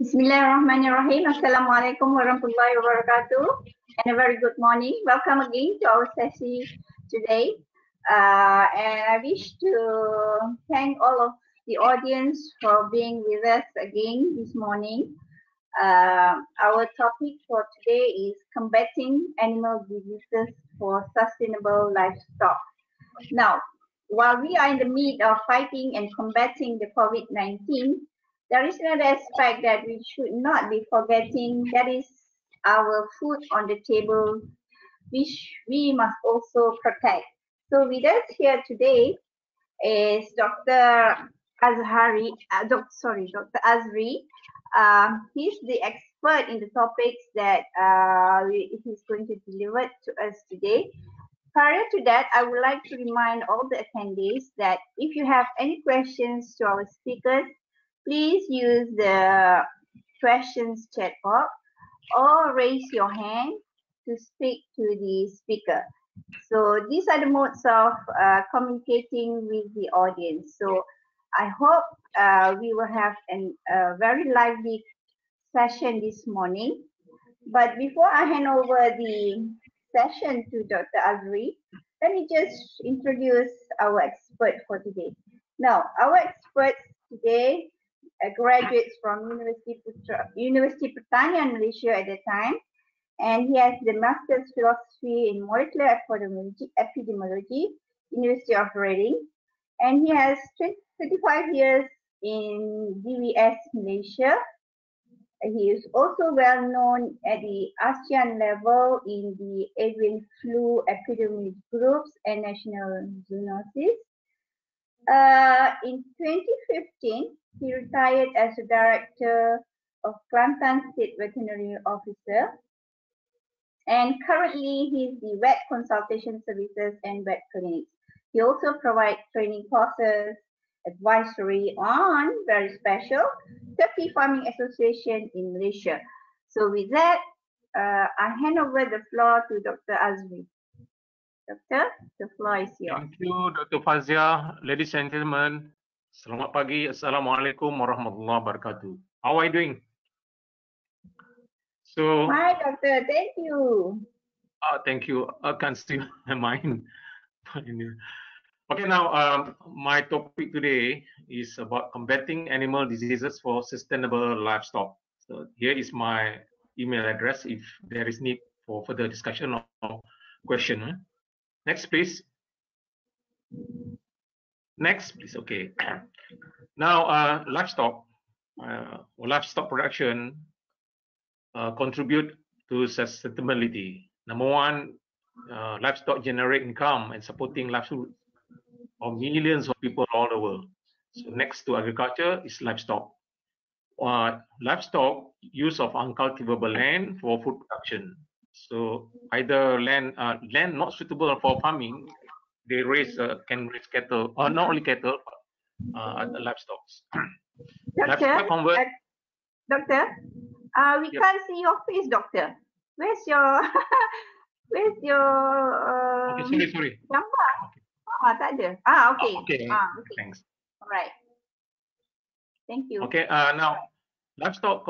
Bismillahirrahmanirrahim. Assalamualaikum warahmatullahi wabarakatuh. And a very good morning. Welcome again to our session today. And I wish to thank all of the audience for being with us again this morning. Our topic for today is combating animal diseases for sustainable livestock. Now, while we are in the midst of fighting and combating the COVID-19, there is another aspect that we should not be forgetting, that is our food on the table, which we must also protect. So with us here today is Dr. Dr. Azri. He's the expert in the topics that he's going to deliver to us today. Prior to that, I would like to remind all the attendees that if you have any questions to our speakers, please use the questions chat box or raise your hand to speak to the speaker. So these are the modes of communicating with the audience. So I hope we will have a very lively session this morning. But before I hand over the session to Dr. Azri, let me just introduce our expert for today. Now, our experts today graduates from University Pertanian Malaysia at the time, and he has the Master's Philosophy in Molecular Epidemiology, University of Reading, and he has 35 years in DVS Malaysia. He is also well known at the ASEAN level in the avian flu epidemic groups and national zoonosis. In 2015, he retired as the director of Kelantan State Veterinary Officer, and currently he is the vet consultation services and vet clinics. He also provides training courses, advisory on very special Turkey Farming Association in Malaysia. So with that, I hand over the floor to Dr. Azri. Doctor, the floor is yours. Thank you, Dr. Fazia. Ladies and gentlemen, selamat pagi. Assalamualaikum warahmatullahi wabarakatuh. How are you doing? So, hi, Doctor. Thank you. Thank you. I can't steal my mind. Okay, now my topic today is about combating animal diseases for sustainable livestock. So here is my email address if there is need for further discussion or question. Next, please. Next, please. Okay. Now, livestock production contribute to sustainability. Number one, livestock generate income and supporting livelihood of millions of people all over the world. So next to agriculture is livestock. Livestock use of uncultivable land for food production. So either land not suitable for farming, they can raise cattle, or not only cattle, but livestock. Doctor, we can't see your face, Doctor. Where's your okay, sorry. Gambar? Tak ada. Okay. Okay. Thanks. All right. Thank you. Okay. Now, livestock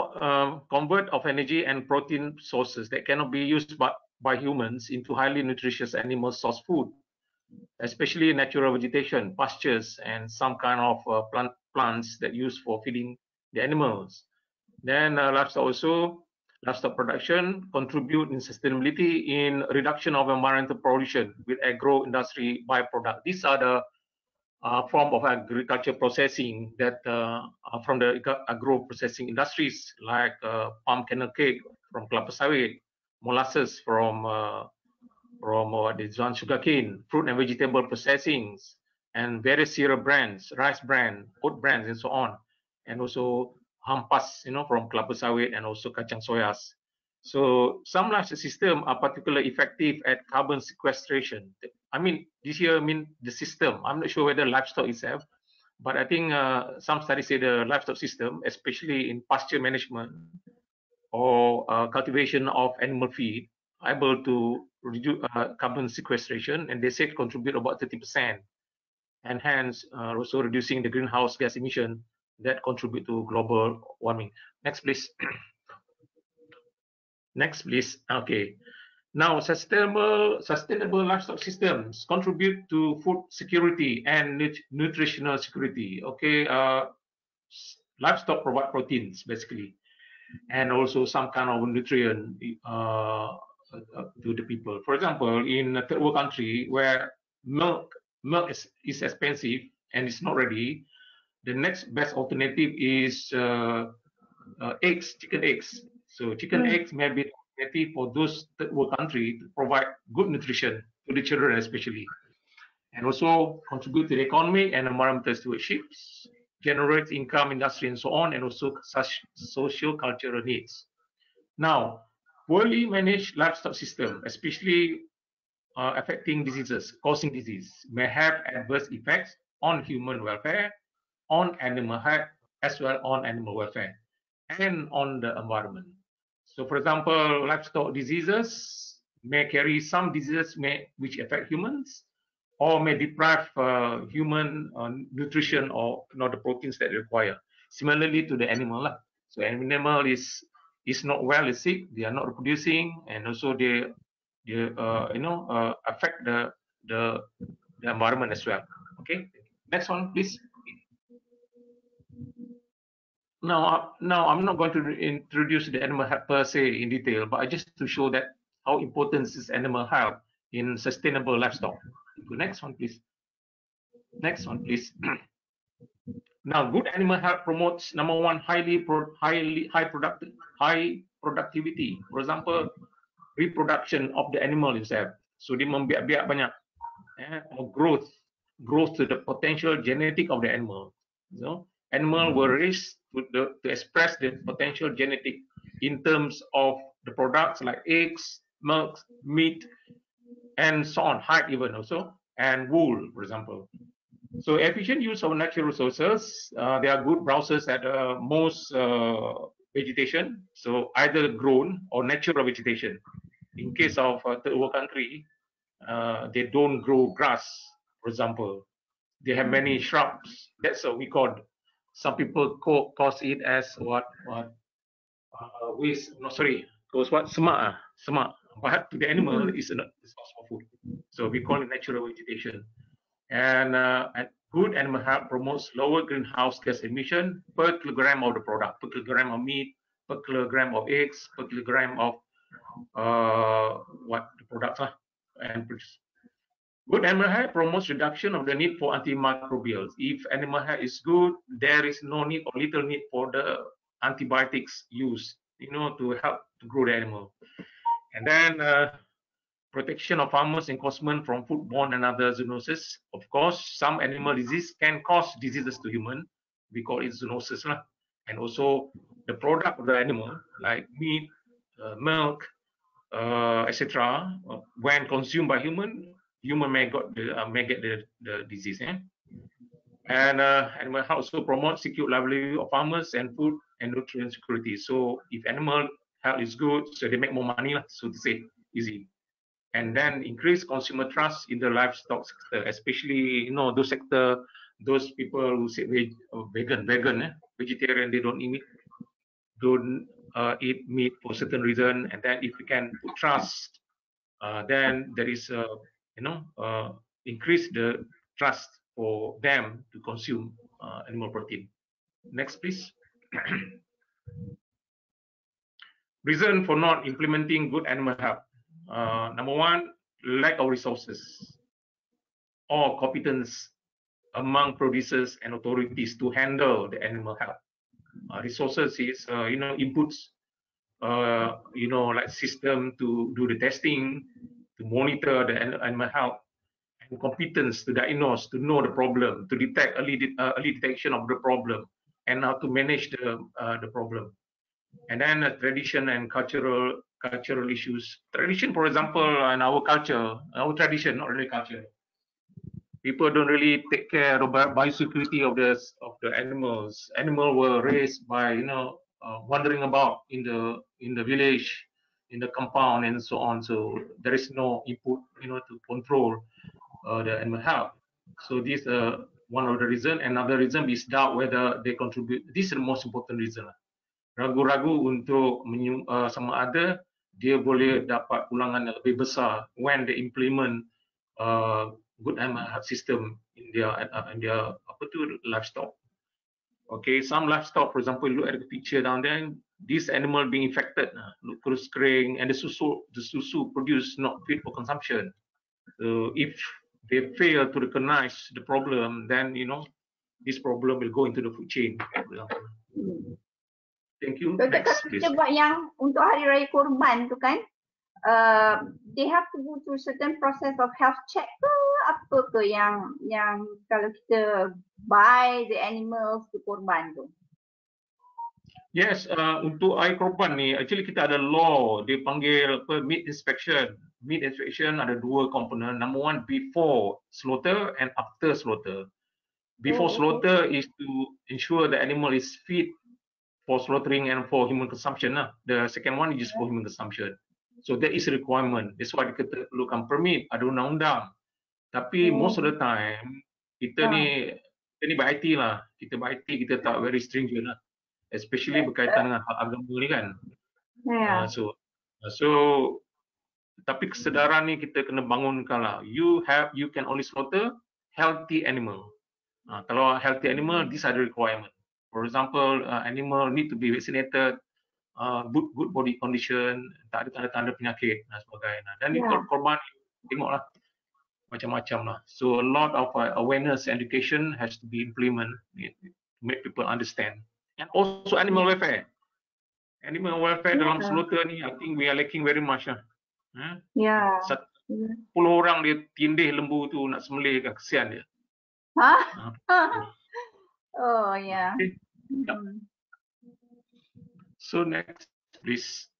convert of energy and protein sources that cannot be used by humans into highly nutritious animal source food, especially natural vegetation, pastures, and some kind of plants that used for feeding the animals. Then livestock production contribute in sustainability in reduction of environmental pollution with agro-industry byproduct. These are the form of agriculture processing that from the agro-processing industries like palm kernel cake from kelapa sawit, molasses from the sugarcane, fruit and vegetable processings, and various cereal brands, rice brand, oat brands, and so on, and also hampas, from kelapa sawit and also kacang soyas. So some livestock systems are particularly effective at carbon sequestration. I mean, this here the system. I'm not sure whether livestock itself, but I think some studies say the livestock system, especially in pasture management or cultivation of animal feed, are able to reduce carbon sequestration, and they say contribute about 30%, and hence also reducing the greenhouse gas emission that contribute to global warming. Next, please. Next, please. Okay. Now, sustainable livestock systems contribute to food security and nutritional security. Okay, livestock provide proteins basically, and also some kind of nutrient to the people. For example, in a third world country where milk is expensive and it's not ready, the next best alternative is eggs, chicken eggs. So chicken eggs may be alternative for those third world country to provide good nutrition to the children especially, and also contribute to the economy and environmental stewardship, generates income, industry, and so on, and also such social cultural needs. Now, poorly managed livestock system, especially affecting diseases, causing disease, may have adverse effects on human welfare, on animal health, as well on animal welfare, and on the environment. So, for example, livestock diseases may carry some diseases which affect humans, or may deprive human nutrition or the proteins that they require. Similarly to the animal, so animal is not well, is sick, they are not reproducing, and also they affect the environment as well. Okay, next one, please. Now I'm not going to introduce the animal health per se in detail, but just to show that how important is animal health in sustainable livestock. Next one, please. Next one, please. Now, good animal health promotes number one, high productivity. For example, reproduction of the animal itself. So dia membiak-biak banyak, or growth to the potential genetic of the animal. So animal were raised to express the potential genetic in terms of the products like eggs, milk, meat, and so on, hide even also, and wool, for example. So efficient use of natural resources, they are good browsers at most vegetation, so either grown or natural vegetation. In case of third world country, they don't grow grass, for example. They have many shrubs. That's what we call. Some people call it as what semak. But to the animal, it's not source for food. So we call it natural vegetation. And good animal health promotes lower greenhouse gas emission per kilogram of the product, per kilogram of meat, per kilogram of eggs, per kilogram of what the products are. And good animal health promotes reduction of the need for antimicrobials. If animal health is good, there is no need or little need for the antibiotics used, to help to grow the animal. And then protection of farmers and consumer from foodborne and other zoonosis. Of course, some animal disease can cause diseases to human. We call it zoonosis. And also the product of the animal, like meat, milk, etc., when consumed by human may get the disease. And animal health also promotes secure livelihood of farmers and food and nutrient security. So if animal health is good, so they make more money, so to say, easy. And then increase consumer trust in the livestock sector, especially those people who say vegan, vegetarian, they don't eat meat for certain reason. And then if we can put trust, then there is increase the trust for them to consume animal protein. Next, please. Reason for not implementing good animal health. Number one, lack of resources or competence among producers and authorities to handle the animal health. Resources is inputs, like system to do the testing, to monitor the animal health, and competence to diagnose, to know the problem, to detect early detection of the problem, and how to manage the problem. And then tradition and cultural issues. Tradition, for example, in our culture, our tradition, not really culture. People don't really take care of biosecurity of the animals. Animals were raised by wandering about in the village, in the compound, and so on. So there is no input to control the animal health. So this one of the reason. Another reason is doubt whether they contribute. This is the most important reason. Ragu-ragu untuk sama ada dia boleh dapat pulangan yang lebih besar when they implement good animal health system in their apa tu livestock. Okay, some livestock, for example, look at the picture down there. This animal being infected, look terus kering, and the susu produced not fit for consumption. So if they fail to recognize the problem, then this problem will go into the food chain. Thank you. So, Next, kalau please. kita buat yang untuk Hari Raya Korban tu kan, they have to go through certain process of health check ke apa ke yang kalau kita buy the animals to korban tu? Yes, untuk air korban ni, actually kita ada law, dia panggil apa, meat inspection. Meat inspection ada dua komponen. Number one, before slaughter and after slaughter. Before slaughter is to ensure the animal is fit for slaughtering and for human consumption. The second one is just for human consumption. So that is a requirement. That's why kita perlukan permit, ada undang-undang. Tapi most of the time, kita ni by IT lah. Kita by IT, kita tak very stringent lah. Especially berkaitan dengan hak agama ni kan. So tapi kesedaran ni kita kena bangunkan lah. You can only slaughter healthy animal. Kalau healthy animal, these are the requirement. For example, animal need to be vaccinated, good body condition, tak ada tanda-tanda penyakit dan sebagainya. Dan itu korban, tengoklah macam-macam lah. So a lot of awareness education has to be implemented to make people understand. And also animal welfare. Animal welfare dalam slaughter ni, I think we are lacking very much lah. 10 orang dia tindih lembu tu nak sembelih, kesian dia. Oh yeah. Okay. So next, please.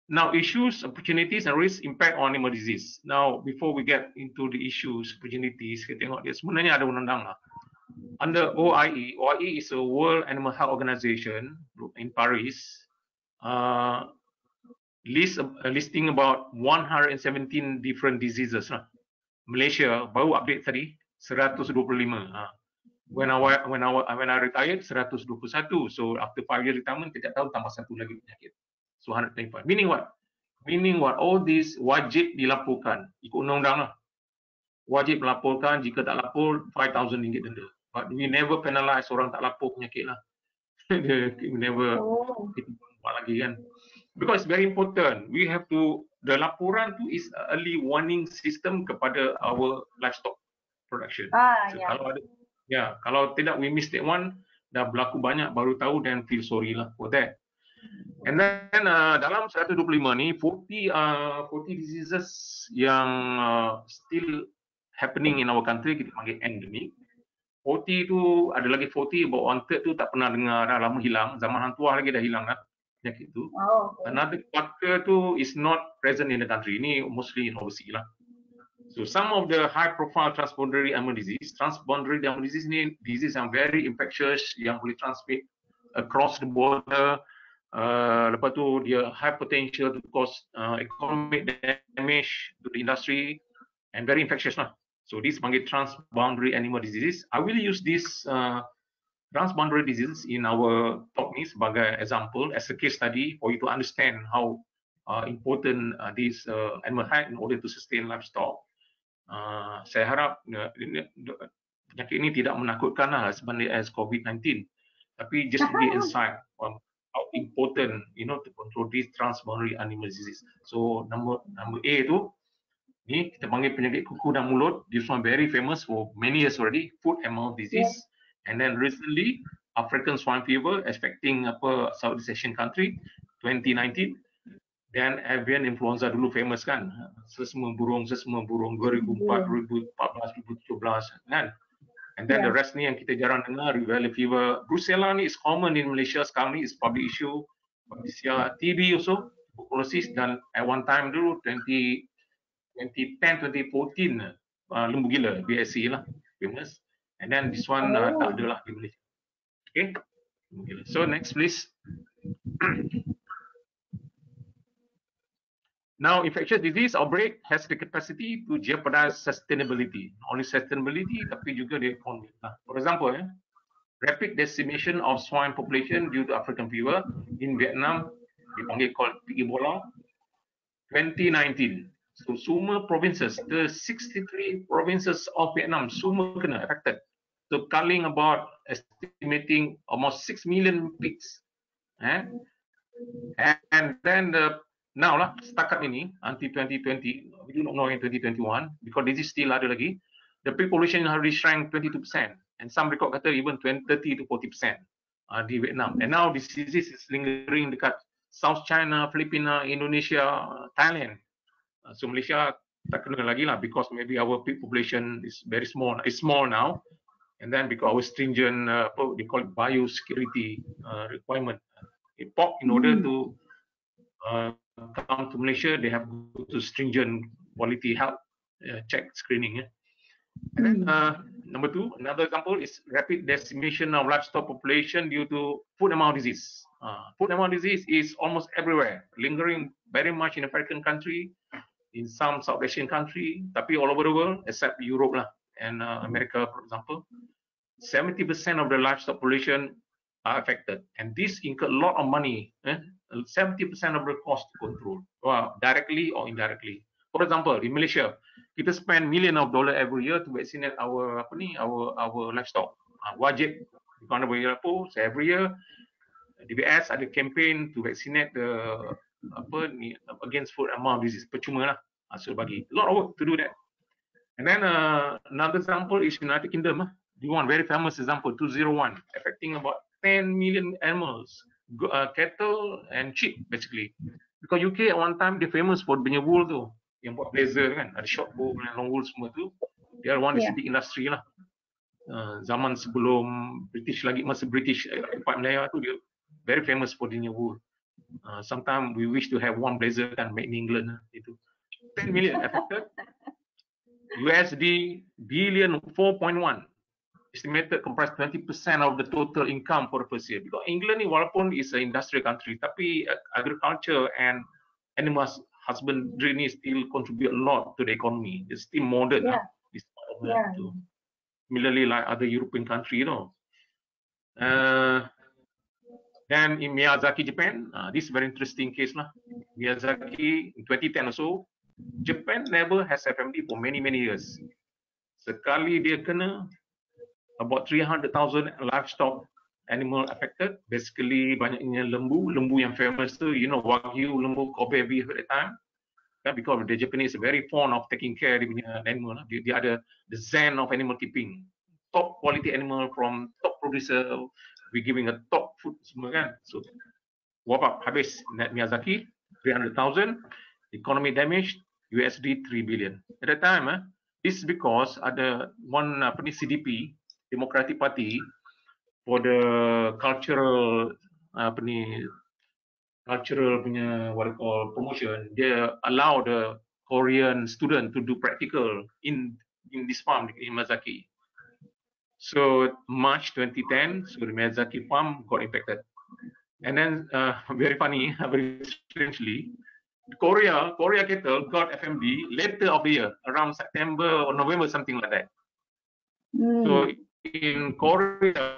Now, issues, opportunities, and risks impact on animal disease. Now, before we get into the issues, opportunities, kita tengok dia sebenarnya ada undang-undang lah. Under OIE is a World Animal Health Organization in Paris. Listing about 117 different diseases lah. Malaysia baru update tadi 125. When I retired 121. So after 5 years retirement, tidak tahu tambah satu lagi penyakit. So 125. Meaning what? Meaning what? All this wajib dilaporkan. Ikut undang-undang lah. Wajib melaporkan, jika tak lapor, RM5,000 denda. But we never penalize orang tak lapor penyakit lah. We never buat lagi kan. Because it's very important. We have to, the laporan tu is early warning system kepada our livestock production. So, kalau tidak we miss that one, dah berlaku banyak baru tahu dan feel sorry lah for that. And then dalam 125 ni 40 diseases yang still happening in our country, kita panggil endemic. 40 tu ada lagi 40, about 1/3 tu tak pernah dengar, dah lama hilang, zaman hang tuah lagi dah hilang dah penyakit tu. Another quarter tu is not present in the country, ini mostly in overseas lah. So some of the high profile transboundary animal disease ni disease yang very infectious, yang boleh transmit across the border. Lepas tu dia high potential to cause economic damage to the industry and very infectious lah. So this panggil transboundary animal diseases. I will use this transboundary diseases in our talk ni sebagai example as a case study for you to understand how important this animal health in order to sustain livestock. Saya harap penyakit ini tidak menakutkan lah sebenarnya as COVID-19, tapi just to give insight on how important to control these transboundary animal diseases. So number A tu ni kita panggil penyakit kuku dan mulut. This one very famous for many years already, foot and mouth disease. And then recently African swine fever affecting Southeast Asian country 2019. Dan avian influenza dulu famous kan, sesama burung 2004, 2014, 2017 kan. And then the rest ni yang kita jarang dengar, Rivervalley fever. Brucella ni is common in Malaysia sekarang ni, is public issue. TB also, tuberculosis, dan at one time dulu 2010, 2014 lembu gila, BSC lah, famous. And then this one tak ada lah di Malaysia. Okay, so next please. Now, infectious disease outbreak has the capacity to jeopardize sustainability. Not only sustainability, tapi juga the economy. For example, rapid decimation of swine population due to African fever in Vietnam, dipanggil called Ebola, 2019. So semua provinces, the 63 provinces of Vietnam, semua kena affected. So culling about estimating almost 6 million pigs. And then now lah, setakat ini, until 2020, we do not know in 2021, because this is still ada lagi, the pig population already shrank 22%, and some record kata even 30 to 40% di Vietnam. And now this disease is lingering dekat South China, Filipina, Indonesia, Thailand. So Malaysia tak kena lagi lah, because maybe our pig population is very small. It's small now, and then because our stringent, they call it biosecurity requirement. Pork, in order to come to Malaysia, they have to go to stringent quality health check screening. And then number two, another example is rapid decimation of livestock population due to foot and mouth disease. Foot and mouth disease is almost everywhere, lingering very much in African country, in some South Asian country, tapi all over the world except Europe lah and America, for example. 70% of the livestock population are affected, and this incur a lot of money. 70% of the cost to control, directly or indirectly. For example, in Malaysia, kita spend million of dollar every year to vaccinate our livestock. Wajib, bukan boleh apa, so every year DBS ada campaign to vaccinate the against foot and mouth disease. Percuma lah, so bagi a lot of work to do that. And then another example is United Kingdom. The one very famous example, 201, affecting about 10 million animals, cattle and sheep basically. Because UK at one time, they famous for punya wool tu, yang buat blazer kan, ada short wool and long wool semua tu. They are one is big industry lah. Zaman sebelum British lagi, masa British Empire Malaya tu, dia very famous for the wool. Sometimes we wish to have one blazer kan, made in England itu. 10 million affected. USD billion 4.1. Estimated comprise 20% of the total income for the first year. Because England ni walaupun is an industrial country, tapi agriculture and animal husbandry ni still contribute a lot to the economy. It's still modern. Similarly, like other European countries, you know. Then in Miyazaki, Japan, this is a very interesting case lah. Miyazaki in 2010 or so, Japan never has FMD for many years. Sekali dia kena, about 300,000 livestock animal affected. Basically, banyaknya lembu yang famous tu, you know, Wagyu, lembu, Kobe beef at the time. Because the Japanese are very fond of taking care of animal. They are the zen of animal keeping. Top quality animal from top producer, we giving a top food semua kan. So, wabak habis Miyazaki, 300,000. Economy damage, USD 3 billion. At the time, this is because ada one CDP, Democratic Party, for the cultural punya what we call promotion, they allow the Korean student to do practical in this farm in Miyazaki. So March 2010, so the Miyazaki farm got infected, and then very funny, very strangely, Korea cattle got FMD later of the year, around September or November, something like that. So in Korea,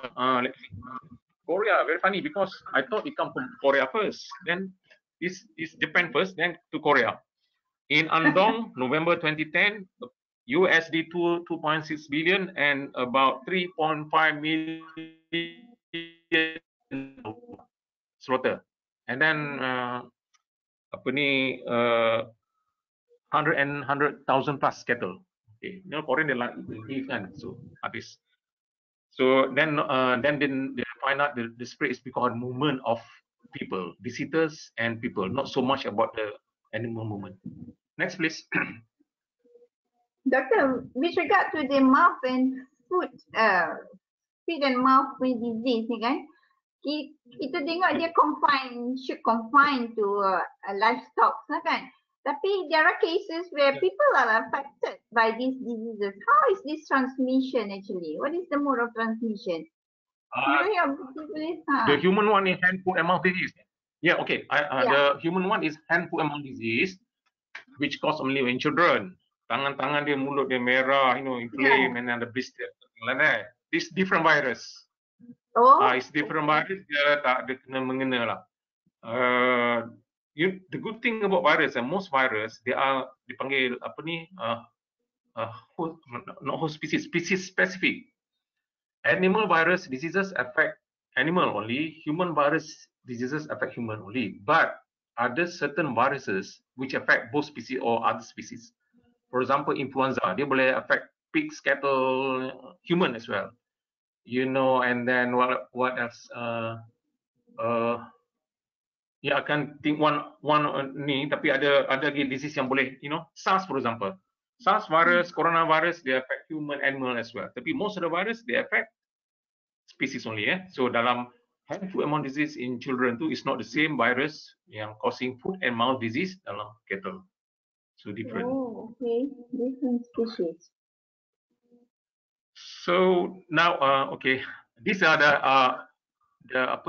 Korea, very funny because I thought it come from Korea first, then this is Japan first, then to Korea. In Andong, November 2010, USD 2.6 billion and about 3.5 million slaughter. And then 100,000 plus cattle. Okay, you know, Korean they like beef kan, so habis. So then they find out the spread is because of movement of people, visitors and people, not so much about the animal movement. Next, please. Doctor, with regard to the mouth and feet and mouth with disease ni kan, kita tengok dia should confine to livestock lah kan. Tapi there are cases where people are affected by these diseases. How is this transmission actually? What is the mode of transmission? The human one is hand, foot, and mouth disease. Yeah, okay. The human one is hand, foot, and mouth disease. which cause only in children. Tangan-tangan dia, mulut dia merah, inflame, and then the blister, like that. This different virus. Oh, It's different virus, dia tak ada kena mengena lah. The good thing about virus, and most virus, they are dipanggil apa ni, not whole species specific. Animal virus diseases affect animal only. Human virus diseases affect human only. But ada certain viruses which affect both species or other species. For example, influenza, dia boleh affect pigs, cattle, human as well. And then what else? I can think one ni, tapi ada lagi disease yang boleh, SARS for example. SARS virus, coronavirus, they affect human, animal as well. Tapi most of the virus, they affect species only. So dalam hand, foot, and mouth disease in children tu is not the same virus yang causing foot and mouth disease dalam cattle. So different. Oh, okay. Different species. So now, okay, these are the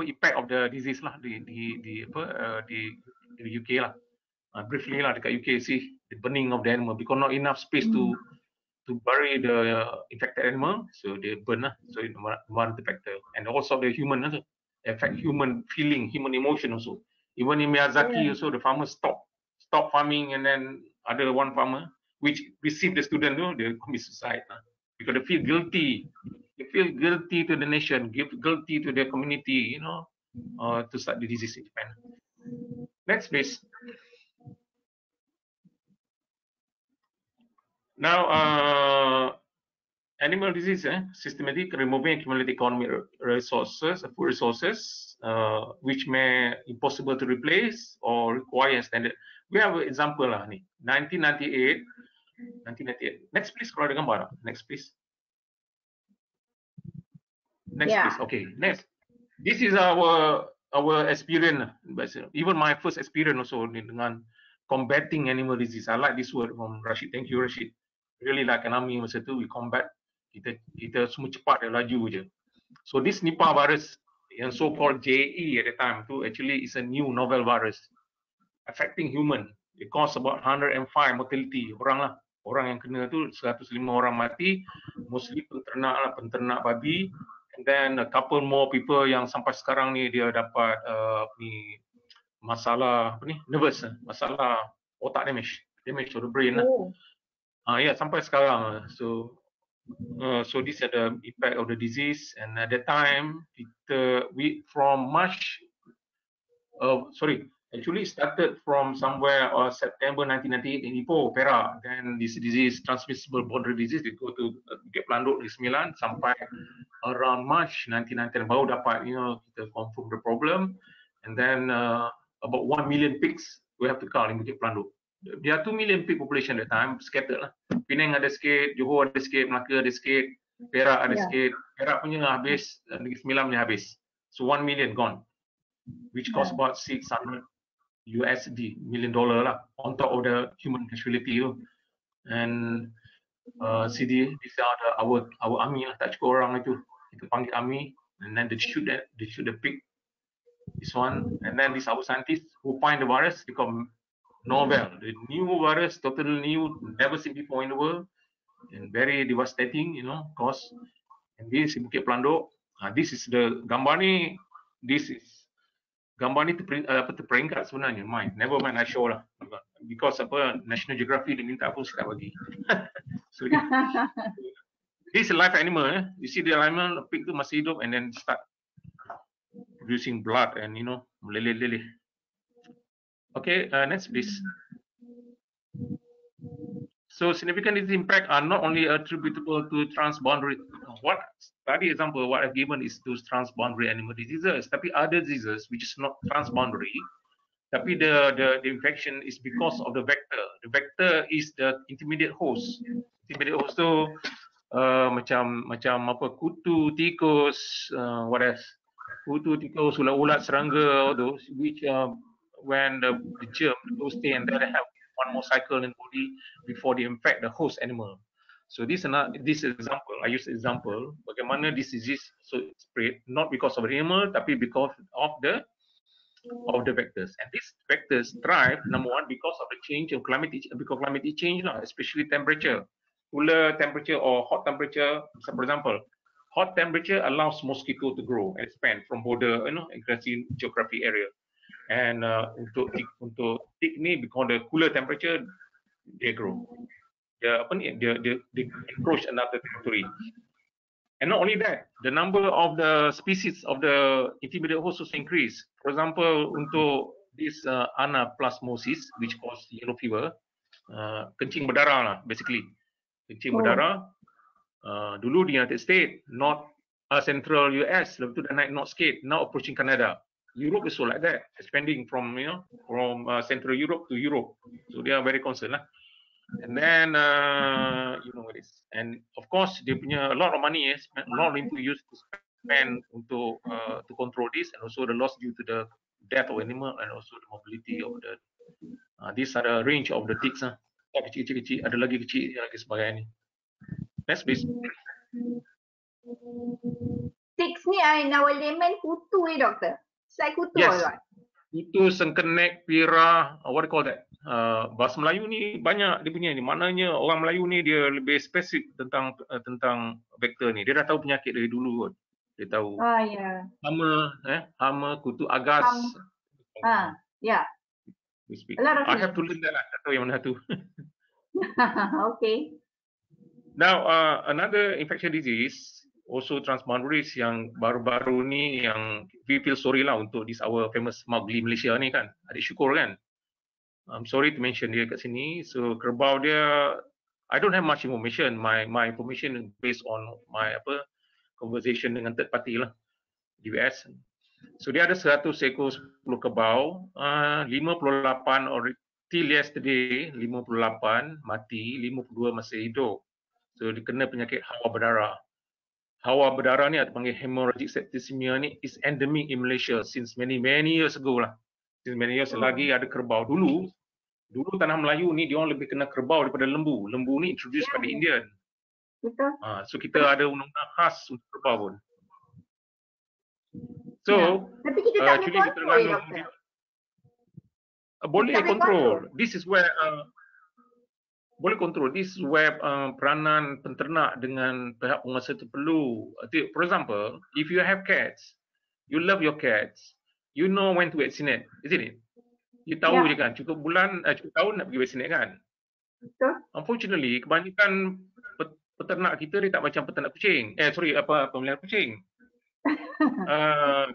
impact of the disease lah di UK lah. Briefly lah, dekat UK, see the burning of the animal because not enough space to bury the infected animal, so they burn lah. So it one the factor, and also the human also affect human feeling, human emotion also. Even in Miyazaki also, the farmers stop farming, and then other one farmer which received the student, they commit suicide because they feel guilty. They feel guilty to the nation, guilty to the community, to start the disease in Japan. Next, please. Now, animal disease, systematic removing accumulated economic resources, food resources, which may impossible to replace or require standard. We have an example lah ni, 1998. Next, please. Kalau ada gambar, next, please. Next, please. Okay, next. This is our experience. Even my first experience also dengan combating animal disease. I like this word from Rashid. Thank you, Rashid. Really like an army masa tu, we combat. Kita semua cepat dan laju je. So this Nipah virus, yang so-called JE at the time tu, actually is a new novel virus affecting human. It caused about 105 mortality orang yang kena tu 105 orang mati, mostly penternak babi, and then a couple more people yang sampai sekarang ni dia dapat masalah nervous, masalah otak damage of the brain sampai sekarang. So these are the impact of the disease, and at that time from March, actually started from somewhere September 1998 in Ipoh, Perak. Then this disease, transmissible border disease, it go to Bukit Pelanduk di Sembilan sampai around March 1999 baru dapat kita confirm the problem, and then about 1 million pigs we have to count in Bukit Pelanduk. There are 2 million pig population at that time, scattered lah. Penang ada sikit, Johor ada sikit, Melaka ada sikit, Perak ada sikit. Perak punya habis, Negeri Sembilan punya habis. So 1 million gone, which cost about $600 million lah, on top of the human casualty tu. And these are our army lah, tak cukup orang itu. Kita panggil army, and then they shoot the pig. This one, and then these our scientists who find the virus become novel, the new virus, totally new, never seen before in the world, and very devastating, cause. And this in Bukit Pelanduk, this is the gambar ni. This is gambar ni terperingkat sebenarnya. Never mind I show lah, because National Geographic dia minta aku tak bagi. So this is a live animal. You see the animal, pig tu masih hidup, and then start producing blood and meleleh-leleh. Okay, next please. So significant disease impact are not only attributable to transboundary. What study example what I've given is those transboundary animal diseases. Tapi other diseases which is not transboundary, tapi the infection is because of the vector. The vector is the intermediate host. Intermediate host tu macam apa, kutu, tikus, what else? Kutu, tikus, ulat, serangga, all those which when the germ goes stay and then they have one more cycle in the body before they infect the host animal. So this example, I use example bagaimana this disease so spread not because of the animal tapi because of the of the vectors. And these vectors thrive, number one, because of the change of climatic change, especially temperature, cooler temperature or hot temperature. So for example, hot temperature allows mosquito to grow and expand from border, aggressive geography area. And untuk tick ni, because the cooler temperature, they grow. They encroach another territory. And not only that, the number of the species of the intermediate host also increase. For example, untuk this anaplasmosis, which cause yellow fever, kencing berdarah lah, basically. Kencing berdarah, dulu di United States, central US, lepas tu dah naik northscape, now approaching Canada. Europe is also like that, expanding from Central Europe to Europe. So they are very concerned lah. And then what is, and of course dia punya a lot of money spent, a lot of to use to spend untuk to control this, and also the loss due to the death of animal, and also the mobility of the these are the range of the ticks. Kecil-kecil, ada lagi kecil lagi sebagainya. Next please. Ticks ni in our layman kutu doctor. It's like kutu, yes. Right? Itu sengkenek, pirah, what do you call that? Bahasa Melayu ni banyak dia punya ni. Maknanya orang Melayu ni dia lebih spesifik tentang vektor ni. Dia dah tahu penyakit dari dulu kot. Dia tahu. Yeah. Hama, kutu agas. Yeah. I have to learn that lah. Tak tahu yang mana tu. Okay. Now, another infectious disease, also transboundaries, yang baru-baru ni yang we feel sorry lah untuk this our famous Mowgli Malaysia ni kan, adik syukur kan. I'm sorry to mention dia kat sini. So kerbau dia, I don't have much information. My information based on my conversation dengan third party lah di US. So dia ada 100 ekor 10 kerbau, 58 or till yesterday 58 mati, 52 masih hidup. So dia kena penyakit hawa berdarah. Hawa berdarah ni atau panggil hemorrhagic septicemia ni is endemic in Malaysia since many years ago lah. Since many years lagi ada kerbau. Dulu tanah Melayu ni dia orang lebih kena kerbau daripada lembu. Lembu ni introduce pada Indian. Betul. So kita ada undang-undang khas untuk kerbau pun. So tapi kita tak boleh kontrol doktor. Boleh kontrol. This is where boleh kontrol. This is where peranan penternak dengan pihak penguasa itu perlu. For example, if you have cats, you love your cats, you know when to vaccinate, isn't it? You tahu je kan, cukup tahun nak pergi vaccinate kan? Betul. Unfortunately, kebanyakan peternak kita dia tak macam peternak kucing. Pemelihara kucing.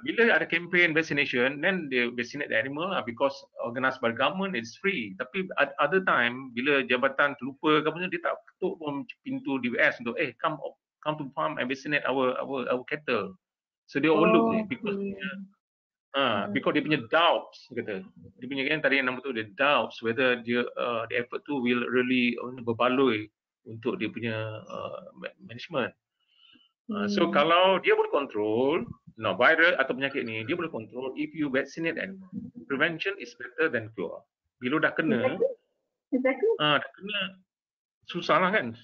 Bila ada campaign vaccination, then they vaccinate the animal because organised by government, it's free. Tapi other time, bila jabatan terlupa ke apa, dia tak ketuk pun pintu DWS untuk come to farm and vaccinate our cattle. So they overlook it because because dia punya doubts, kata. Dia punya kan tadi yang nama tu, dia doubts whether the effort tu will really berbaloi untuk dia punya management. So kalau dia boleh kontrol virus atau penyakit ni, dia boleh kontrol if you vaccinate animal. Prevention is better than cure. Bila dah kena, exactly. Dah kena susah lah kan.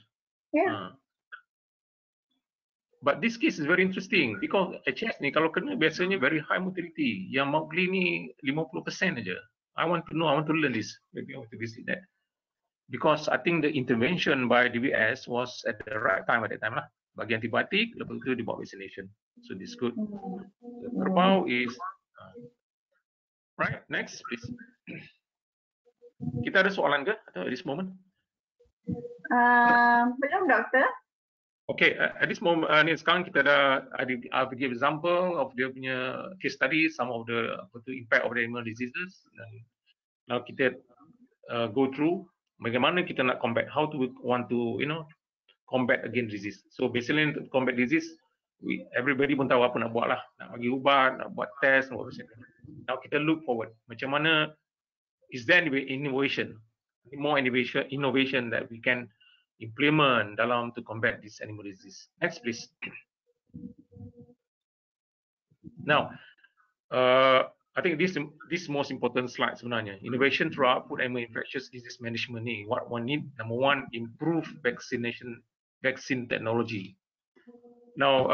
But this case is very interesting because HS ni kalau kena biasanya very high mortality. Yang Mowgli ni 50% aja. I want to learn this. Maybe I want to visit that. Because I think the intervention by DWS was at the right time at that time lah. Bagi antibiotik, lepas itu dibuat vaccination. So this good. The kerbau is right. Next, please. Kita ada soalan ke atau at this moment? Belum doktor. Okay, at this moment ni sekarang kita I'll give example of dia punya case study, some of the impact of the animal diseases. Now kita go through bagaimana kita nak combat, how to want to combat against disease. So basically untuk combat disease, everybody pun tahu apa nak buat lah. Nak bagi ubat, nak buat test, nak buat macam. Now kita look forward. Macam mana, is there innovation, more innovation that we can implement dalam to combat this animal disease. Next please. Now, I think this most important slide sebenarnya. Innovation throughout food animal infectious disease management ni. What one need, number one, improve vaccine technology. Now,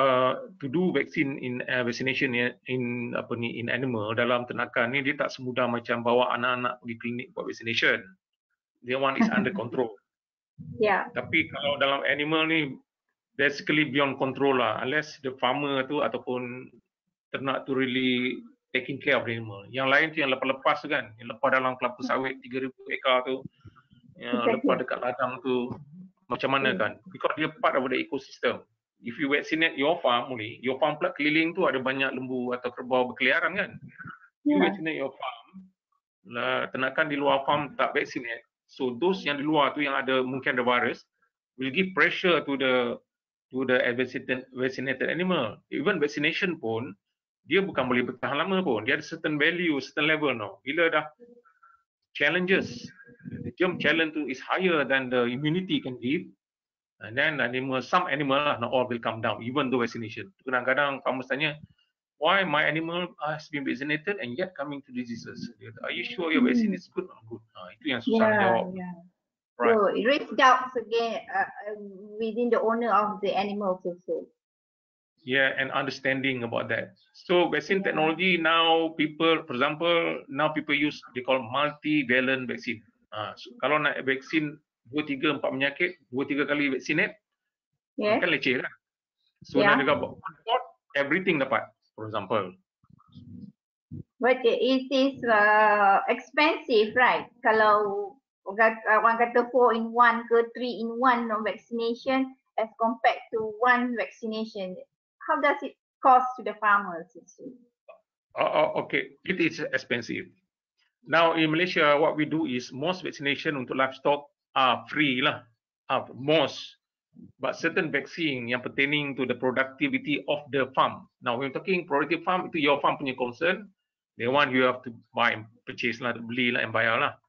to do vaccine in vaccination in animal dalam ternakan ni, dia tak semudah macam bawa anak-anak pergi klinik buat vaccination. Dia one is under control. Yeah. Tapi kalau dalam animal ni, basically beyond control lah, unless the farmer tu ataupun ternak tu really taking care of the animal. Yang lain tu yang lepas-lepas tu kan, yang lepas dalam kelapa sawit 3,000 ekar tu, yang lepas dekat ladang tu, macam mana kan? Because dia part of the ecosystem. If you vaccinate your farm only, your farm pula keliling tu ada banyak lembu atau kerbau berkeliaran kan? You vaccinate your farm, ternakan di luar farm tak vaccinate. So those yang di luar tu yang ada mungkin ada virus will give pressure to the vaccinated animal. Even vaccination pun dia bukan boleh bertahan lama pun. Dia ada certain value, certain level no. Bila dah challenges, the germ challenge tu is higher than the immunity can give. And then some animal lah, not all will come down, even though vaccination. Kadang-kadang farmers tanya, why my animal has been vaccinated and yet coming to diseases? Are you sure your vaccine is good or good? Itu yang susah jawab. Yeah. Right. So it raises doubts again within the owner of the animals also. Yeah, and understanding about that. So vaccine technology now, people, for example, now people use they call multivalent vaccine. So, kalau nak vaksin 2, 3, 4 penyakit, 2, 3 kali vaccinate, kan leceh kan? So nak dekat everything dapat, for example. But it is expensive, right? Kalau orang kata 4-in-1 ke 3-in-1 vaccination as compared to one vaccination, how does it cost to the farmers? Okay, it is expensive. Now in Malaysia, what we do is most vaccination untuk livestock are free lah, most. But certain vaccine yang pertaining to the productivity of the farm. Now when talking productive farm, itu your farm punya concern. The one you have to buy, purchase lah, beli lah, and bayar lah,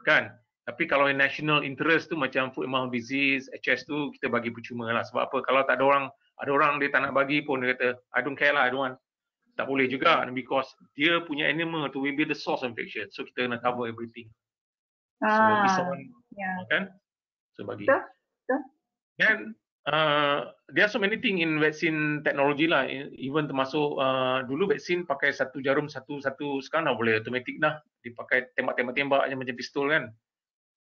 kan? Tapi kalau in national interest tu macam foot and mouth disease, HS tu kita bagi percuma lah. Sebab apa? Kalau tak ada orang dia tak nak bagi pun dia kata, I don't care lah, I don't want. Tak boleh juga, because dia punya animal tu will be the source of infection. So kita kena cover everything. So this one, kan? So bagi. Then there are so many things in vaccine technology lah. Even termasuk dulu vaksin pakai satu jarum satu, sekarang dah boleh automatic dah. Dipakai tembak-tembak macam pistol kan.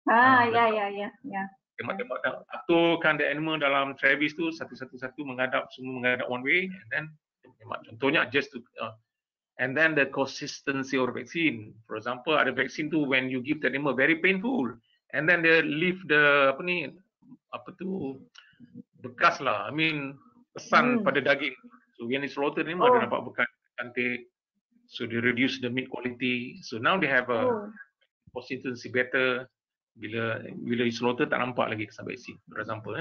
Ya. Tembak-tembak dah. Tu kan the animal dalam Travis tu satu-satu menghadap, semua menghadap one way, and then tembak. Contohnya just to and then the consistency of vaccine. For example, ada vaksin tu when you give the animal very painful, and then they leave the bekas lah, I mean pesan pada daging. So when it's slaughtered ni dia dapat bekas cantik. So they reduce the meat quality. So now they have a consistency better. Bila it's slaughtered tak nampak lagi kesan vaksin, for example.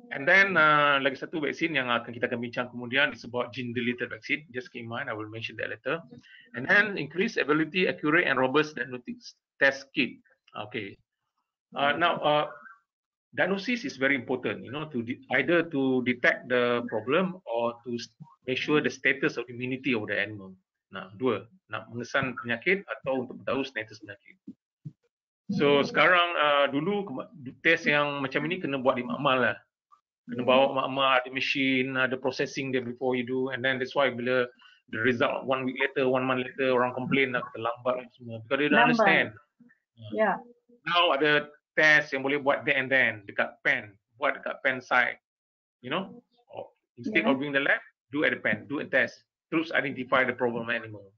And then lagi satu vaksin yang kita akan bincang kemudian is about gene deleted vaccine. Just keep in mind, I will mention that later. And then increase ability, accurate and robust diagnostic test kit. Okay. Now diagnosis is very important, to either to detect the problem or to make sure the status of immunity of the animal. Nah, dua, nak mengesan penyakit atau untuk tahu status penyakit. So sekarang dulu test yang macam ini kena buat di makmal lah. Kena bawa makmal, ada machine, ada processing dia before you do, and then that's why bila the result 1 week later, 1 month later, orang complain lah, kata lambat lah semua. Because they don't understand. Now ada test yang boleh buat there and then dekat pen, buat dekat pen side, instead of doing the lab, do at the pen, do a test, terus identify the problem animal,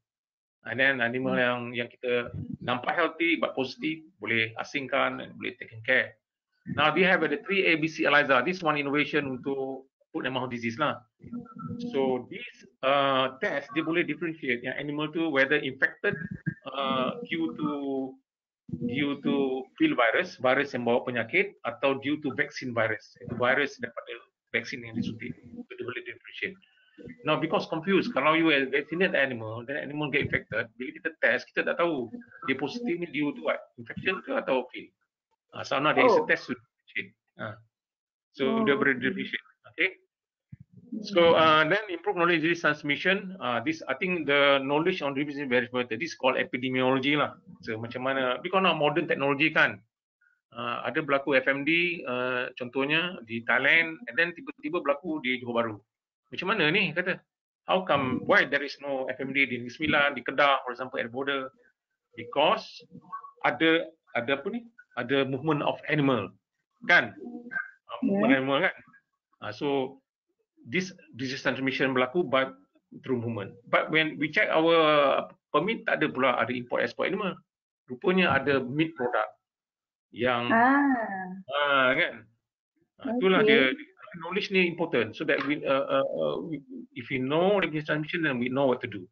and then animal yang kita nampak healthy but positive boleh asingkan and boleh taken care. Now we have the 3 ABC ELISA. This one innovation untuk foot and mouth disease lah. So this test dia boleh differentiate yang animal tu whether infected due to field virus yang bawa penyakit, atau due to vaccine virus, itu virus daripada vaksin yang disuntik. So dia boleh differentiate. Now because confused, kalau you vaccinate animal, then animal get infected, bila kita test, kita tak tahu dia positif ni due to what, infection ke atau field. So now there is a test to differentiate. So dia boleh differentiate. Okay. So then improve knowledge disease transmission. This I think the knowledge on disease is very important. This is called epidemiology lah. So macam mana? Because now modern technology kan, Ada berlaku FMD contohnya di Thailand, and then tiba-tiba berlaku di Johor Bahru. Macam mana ni kata? How come, why there is no FMD di Negeri Sembilan, di Kedah, for example, at border? Because ada apa ni? Ada movement of animal, kan? Movement animal kan? So this disease transmission berlaku by through movement. But when we check our permit, tak ada pula ada import export animal. Rupanya ada meat product yang kan? Itulah dia, knowledge ni important so that we, if we know the transmission, then we know what to do.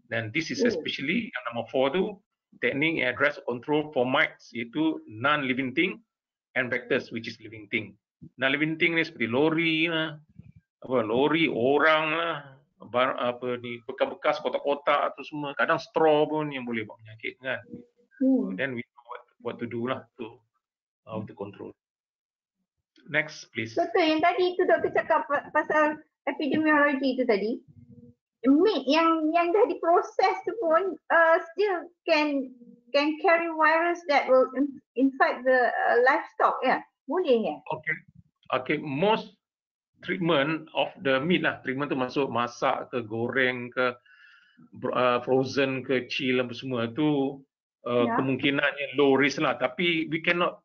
Dan this is especially yang nombor 4 tu, teknik address control for mites, iaitu non-living thing and vectors which is living thing. Non-living thing ni seperti lori lah, lori, orang lah, apa ni, bekas-bekas kotak-kotak atau semua, kadang straw pun yang boleh buat penyakit kan. Then we know what to do lah to how to control. Next, please. Betul yang tadi tu doktor cakap pasal epidemiologi tu tadi. Meat yang dah diproses tu pun still can carry virus that will infect the livestock, ya? Boleh ya? Okay, most treatment of the meat lah, treatment tu masuk masak ke, goreng ke, frozen ke, chill apa semua tu kemungkinannya low risk lah, tapi we cannot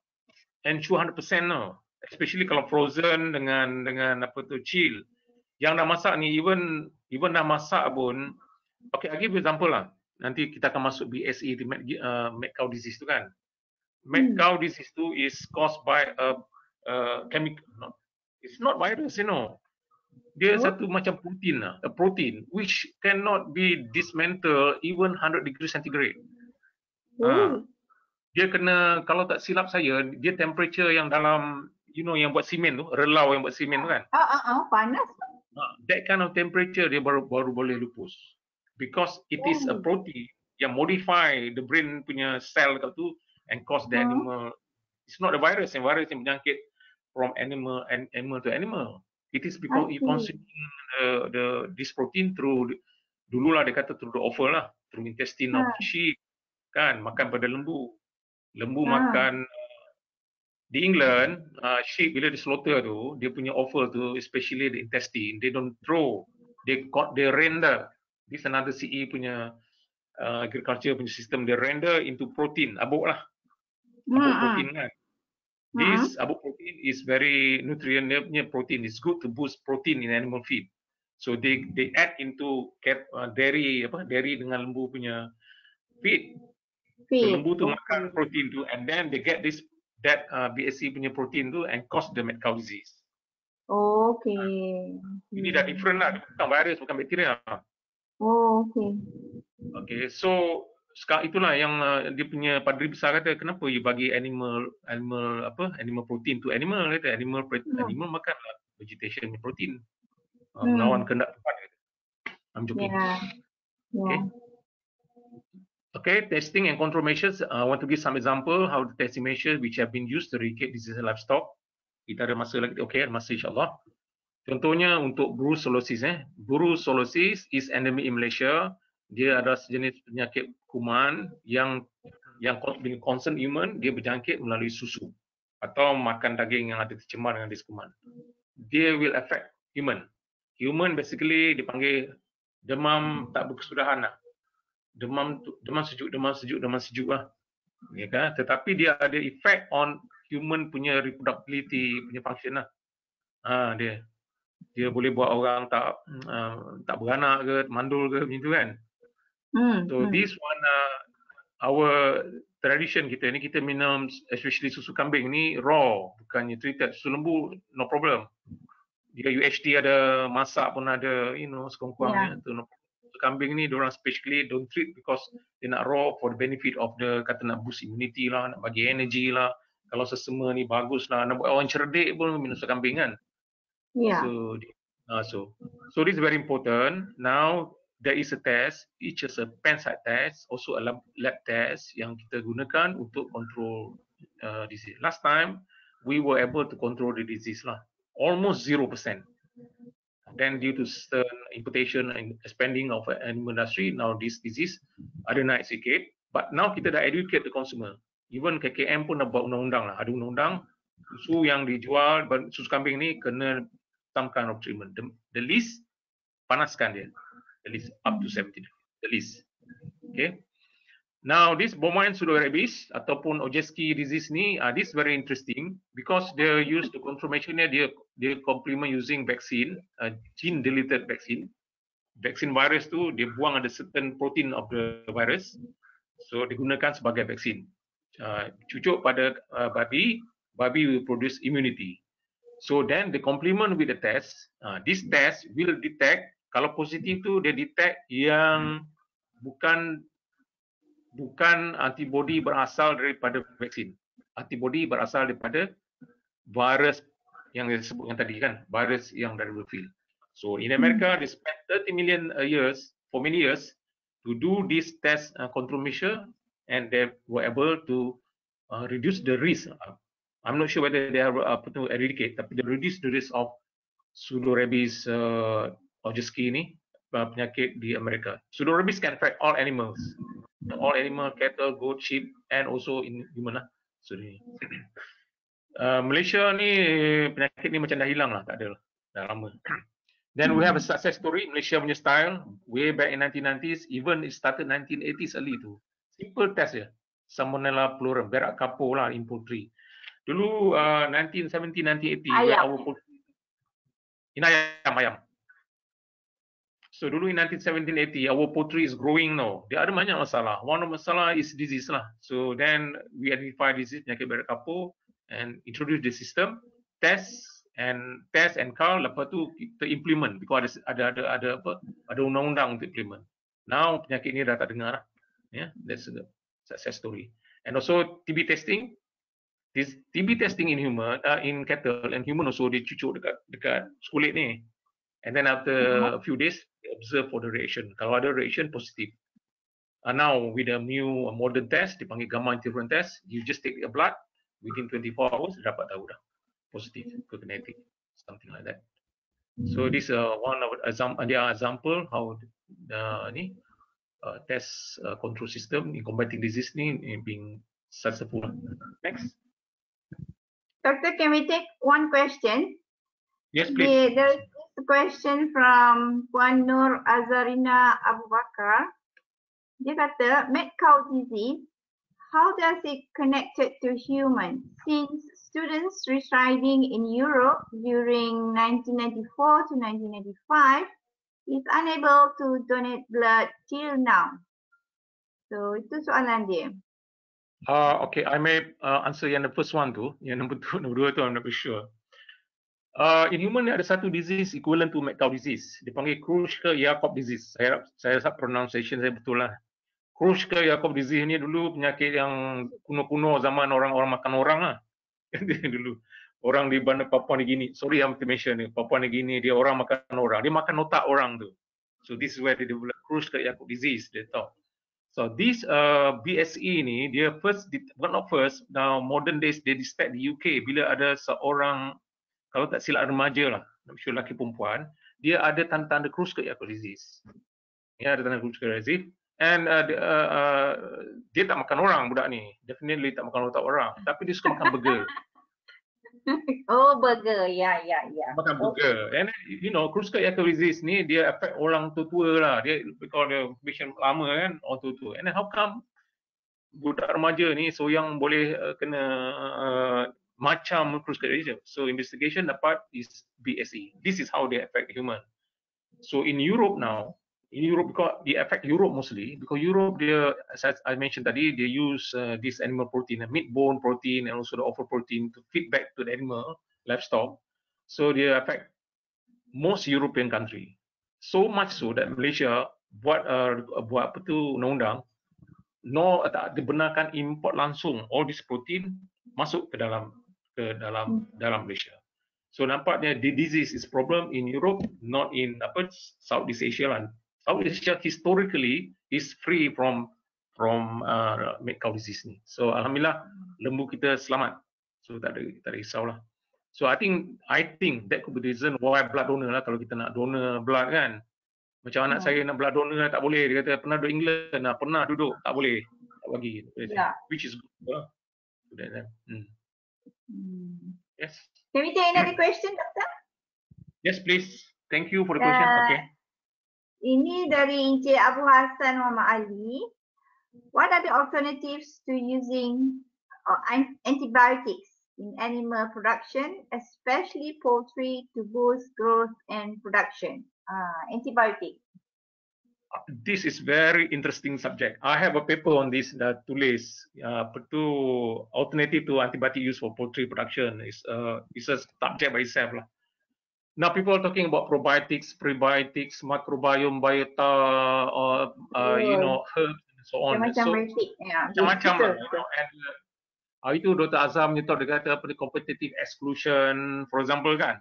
ensure 100% no. Especially kalau frozen dengan apa tu, chill. Yang dah masak ni, even dah masak pun, okay, I give you example lah. Nanti kita akan masuk BSE, mad cow disease tu kan. Mad cow disease tu is caused by a chemical, it's not virus, you know. Dia satu macam protein lah, a protein which cannot be dismantled even 100 degrees centigrade. Dia kena, kalau tak silap saya, dia temperature yang dalam, you know, yang buat simen tu, relau yang buat simen tu kan. Panas. That kind of temperature dia baru boleh lupus. Because it is a protein yang modify the brain punya cell kat tu and cause the animal. It's not a virus, yang virus yang menyangkit from animal to animal. It is because it consuming this protein through, dululah dia kata through the offal lah, through intestine of sheep, kan, makan pada lembu. Lembu makan di England, sheep bila di slaughter tu, dia punya offal tu, especially the intestine, they don't throw, they render. This another CE punya agriculture punya system, they render into protein, abuk lah, abuk protein kan. This abuk protein is very nutrient, dia punya protein is good to boost protein in animal feed. So they add into dairy dengan lembu punya feed. So lembu tu makan protein tu, and then they get that BSE punya protein tu and cause the mad cow disease. Ini dah different lah, bukan virus, bukan bakteria. Okay, so sekarang itulah yang dia punya padri besar kata, kenapa you bagi animal protein to animal, kata animal makanlah vegetation protein, melawan kehendak Tuhan. I'm joking. Okay, testing and control measures. I want to give some example how the testing measures which have been used to eradicate disease in livestock. Kita ada masa lagi, okay, ada masa insyaAllah. Contohnya untuk brucellosis. Brucellosis is endemic in Malaysia. Dia adalah sejenis penyakit kuman yang bila concern human, dia berjangkit melalui susu atau makan daging yang ada tercemar dengan dis kuman. Dia will affect human. Human basically dipanggil demam tak berkesudahan lah. Demam sejuk lah. Ya kan? Tetapi dia ada effect on human punya reproductibility, punya function lah. Dia boleh buat orang tak beranak ke, mandul ke, macam tu kan. So this one, our tradition kita ni, kita minum especially susu kambing ni raw, bukannya treated. Susu lembu no problem. Jika UHT ada, masak pun ada, you know, sekurang-kurangnya tu no problem. Susu kambing ni diorang specially don't treat because dia nak raw for the benefit of the, kata nak boost immunity lah, nak bagi energy lah. Kalau sesama ni bagus lah, nak buat orang cerdik pun minum susu kambing kan. So this is very important. Now there is a test, each is a pen side test, also a lab test yang kita gunakan untuk control disease. Last time we were able to control the disease lah, almost 0%. Then due to certain importation and expanding of animal industry, now this disease ada naik sikit. But now kita dah educate the consumer. Even KKM pun dah buat undang-undang lah. Ada undang-undang susu yang dijual, susu kambing ni kena some kind of treatment. The least, panaskan dia. The least up to 70 degrees. The least. Okay. Now this bovine pseudorabies ataupun Ojeski disease ni, this very interesting because they use the confirmation dia complement using vaccine, gene deleted vaccine. Vaksin virus tu dia buang ada certain protein of the virus, so digunakan sebagai vaksin. Cucuk pada babi will produce immunity. So then the complement with the test, this test will detect, kalau positif tu dia detect yang bukan antibody berasal daripada vaksin. Antibody berasal daripada virus yang saya sebutkan tadi kan, virus yang dari field. So in America, they spent 30 million for many years to do this test control measure, and they were able to reduce the risk. I'm not sure whether they are to eradicate, tapi they reduce the risk of pseudorabies Ojeski ni, penyakit di Amerika. Pseudorabies can affect all animals, cattle, goat, sheep, and also in human lah. So, Malaysia ni penyakit ni macam dah hilang lah, tak ada lah, dah lama. Then we have a success story, Malaysia punya style, way back in 1990s, even it started 1980s early tu. Simple test je, Salmonella plurum, berak kapur lah in poultry. Dulu 1970, 1980, where our poultry, in ayam. So dulu in 1980, our poultry is growing now. Dia ada banyak masalah. One of the masalah is disease lah. So then we identify disease penyakit berak kapur and introduce the system, test and call. Lepas tu kita implement because ada undang-undang untuk implement. Now penyakit ni dah tak dengar lah. Yeah, that's a success story. And also TB testing. This TB testing in human, in cattle and human also dicucuk dekat kulit ni. And then after a few days, they observe for the reaction. Kalau ada reaction, positif. Now with a new modern test, dipanggil gamma interferon test, you just take the blood, within 24 hours, dapat tahu dah. Positif ke genetic, something like that. So this one of example how test control system in combating disease ni being successful. Next. Doctor, can we take one question? Yes, please. There is a question from Puan Nur Azarina Abu Bakar. Dia kata, mad cow disease, how does it connected to human? Since students residing in Europe during 1994 to 1995 is unable to donate blood till now. So itu soalan dia. Okay, I may answer yang the first one tu, yang number dua tu I'm not sure. In human ni ada satu disease equivalent to mad cow disease. Dipanggil Creutzfeldt-Jakob disease. Saya rasa pronunciation saya betul lah. Creutzfeldt-Jakob disease ni dulu penyakit yang kuno-kuno zaman orang-orang makan orang lah. Dulu orang di bandar Papua New Guinea. Sorry I'm to mention ni. Papua New Guinea dia orang makan orang. Dia makan otak orang tu. So this is where they develop Creutzfeldt-Jakob disease. They thought. So this BSE ni dia now modern days they start di UK bila ada seorang, kalau tak silap remaja lah, sure lelaki perempuan, dia ada tanda-tanda Creutzfeldt-Jakob disease. Dia ada tanda Creutzfeldt-Jakob disease and dia tak makan orang budak ni. Definitely tak makan otak orang, tapi dia suka makan burger. Oh, burger. Ya. Makan burger. And you know, Creutzfeldt-Jakob disease ni dia affect orang tua-tua lah. Dia because dia patient lama kan, orang tua-tua. And then how come budak remaja ni yang boleh kena macam Creutzfeldt-Jakob? So investigation dapat is BSE. This is how they affect human. So in Europe now, because they affect Europe mostly, because Europe dia, as I mentioned tadi, they use this animal protein, meat bone protein and also the offal protein to feed back to the animal, livestock. So they affect most European country. So much so that Malaysia buat undang-undang, tak dibenarkan import langsung all this protein masuk ke dalam Malaysia. So nampaknya the disease is problem in Europe, not in Southeast Asia lah. Southeast Asia historically is free from mad cow disease ni. So alhamdulillah lembu kita selamat. So tak ada risaulah. So I think that could be the reason why blood donor lah, kalau kita nak donor blood kan. Macam anak saya nak blood donor tak boleh, dia kata pernah duduk England, pernah duduk tak boleh, tak bagi. Which is good. Yes. Can we take another question, Doctor? Yes, please. Thank you for the question. Okay. Ini dari Encik Abu Hassan Muhammad Ali. What are the alternatives to using antibiotics in animal production, especially poultry, to boost growth and production? Antibiotic. This is very interesting subject. I have a paper on this that tulis alternative to antibiotic use for poultry production is a subject by itself lah. Now people are talking about probiotics, prebiotics, microbiome, biota, or herbs and so on. Macam-macam lah. And itu Dr. Azam ni tahu dia kata apa ni competitive exclusion, for example kan.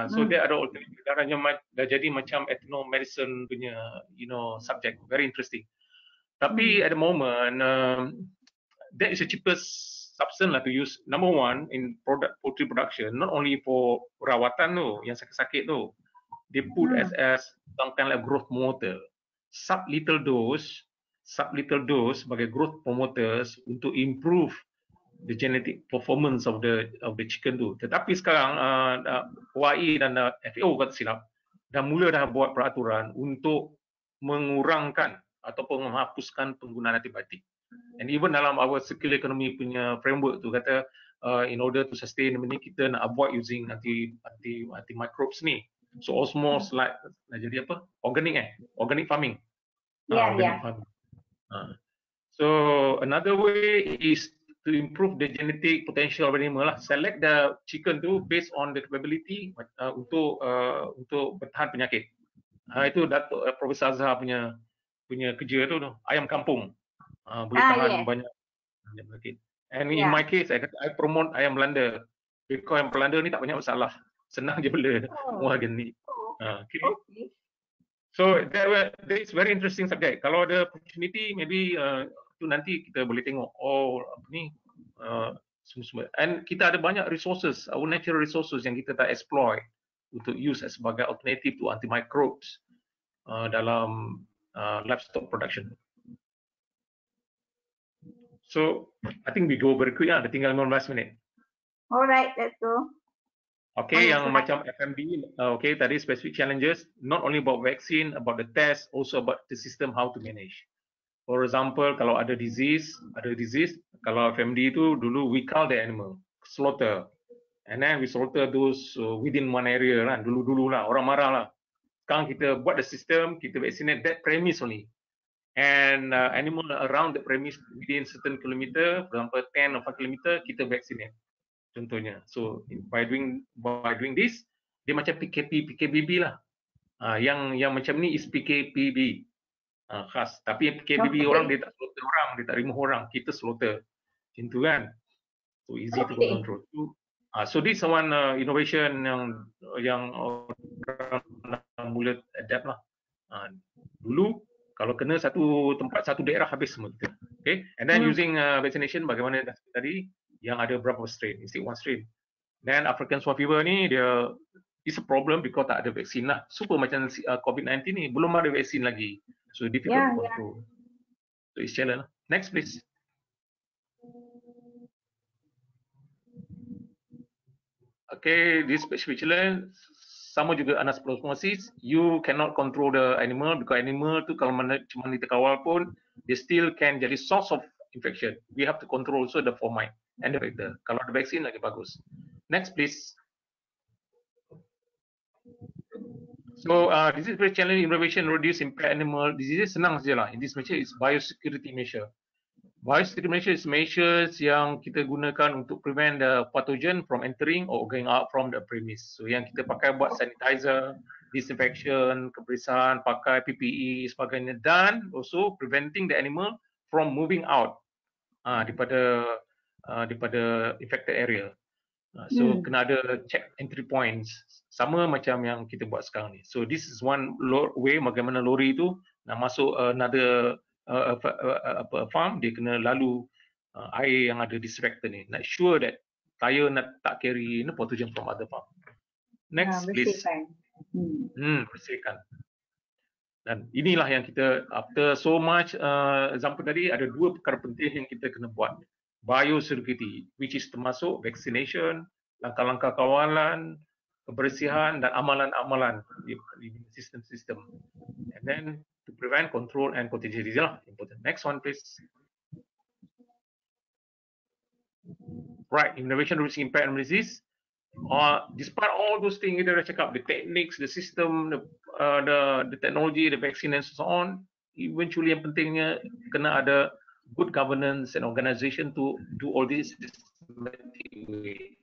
So dia ada alternative darahnya dah jadi macam ethnomedicine punya subject, very interesting. Tapi at the moment that is the cheapest substance lah to use. Number one in poultry production, not only for perawatan tu yang sakit-sakit tu, they put as some kind of growth promoter, sub little dose sebagai growth promoters untuk improve the genetic performance of the chicken tu. Tetapi sekarang OAI dan FAO kata silap dah buat peraturan untuk mengurangkan ataupun menghapuskan penggunaan antibiotik. And even dalam our circular economy punya framework tu kata in order to sustain ini kita nak avoid using anti microbes ni. So almost like jadi apa? Organic farming. Organic farming. So another way is to improve the genetic potential of animal lah. Select the chicken tu based on the capability untuk bertahan penyakit. Itu Datuk Profesor Azhar punya kerja tu ayam kampung. Boleh tahan banyak penyakit. And in my case, I promote ayam Belanda. Because ayam Belanda ni tak banyak masalah. Senang je bela. Organic. Okay. So there is very interesting subject. Kalau ada opportunity, maybe tu nanti kita boleh tengok semua. And kita ada banyak resources, our natural resources yang kita tak exploit untuk use sebagai alternative to antimicrobes dalam livestock production. So I think we go very quick lah. Dah tinggal 15 minit. Alright, let's go. Okay, yang macam FMB, okay, tadi specific challenges, not only about vaccine, about the test, also about the system how to manage. For example, kalau ada disease, kalau FMD itu dulu we cull the animal, slaughter, and then we slaughter those within one area lah, dulu lah, orang marah lah. Sekarang kita buat the system, kita vaccinate that premise only, and animal around the premise within certain kilometer, for example 10 or 5 kilometer, kita vaccinate. Contohnya, so by doing this, dia macam PKBB lah. Yang macam ni is PKPB. Khas. Tapi PKBB orang dia tak slaughter orang, dia tak remove orang, kita slaughter. Macam tu kan. So easy to control. So this one innovation yang orang mula adapt lah. Dulu kalau kena satu tempat, satu daerah habis semua kita. Okay. And then using vaccination bagaimana tadi yang ada berapa strain, instead one strain. Then African swine fever ni dia is a problem because tak ada vaksin lah. Super macam COVID-19 ni belum ada vaksin lagi. So difficult to control. So it's challenge. Next please. Okay, this specific challenge sama juga anaplasmosis. You cannot control the animal because animal tu kalau cuma dikawal pun they still can jadi source of infection. We have to control also the formalin and the vector. Kalau ada vaksin lagi bagus. Next please. So this is very challenging innovation reduce impact animal diseases. Senang saja lah. In this measure is biosecurity measure. Biosecurity measure is measures yang kita gunakan untuk prevent the pathogen from entering or going out from the premise. So yang kita pakai buat sanitizer, disinfection, kebersihan, pakai PPE sebagainya, dan also preventing the animal from moving out daripada infected area. So kena ada check entry points sama macam yang kita buat sekarang ni. So this is one way bagaimana lori tu nak masuk another farm, dia kena lalu air yang ada disinfectant ni. Nak sure that tire nak tak carry pathogen from other farm. Next please. Bersihkan. Dan inilah yang kita after so much example tadi ada dua perkara penting yang kita kena buat. biosecurity, which is termasuk vaccination, langkah-langkah kawalan, kebersihan dan amalan-amalan di sistem-sistem. And then to prevent, control and contagion disease lah important. Next one please. Right, innovation reducing impact on disease. Despite all those things kita dah cakap, the techniques, the system, the technology, the vaccine and so on, eventually yang pentingnya kena ada good governance and organisation to do all this systematic way.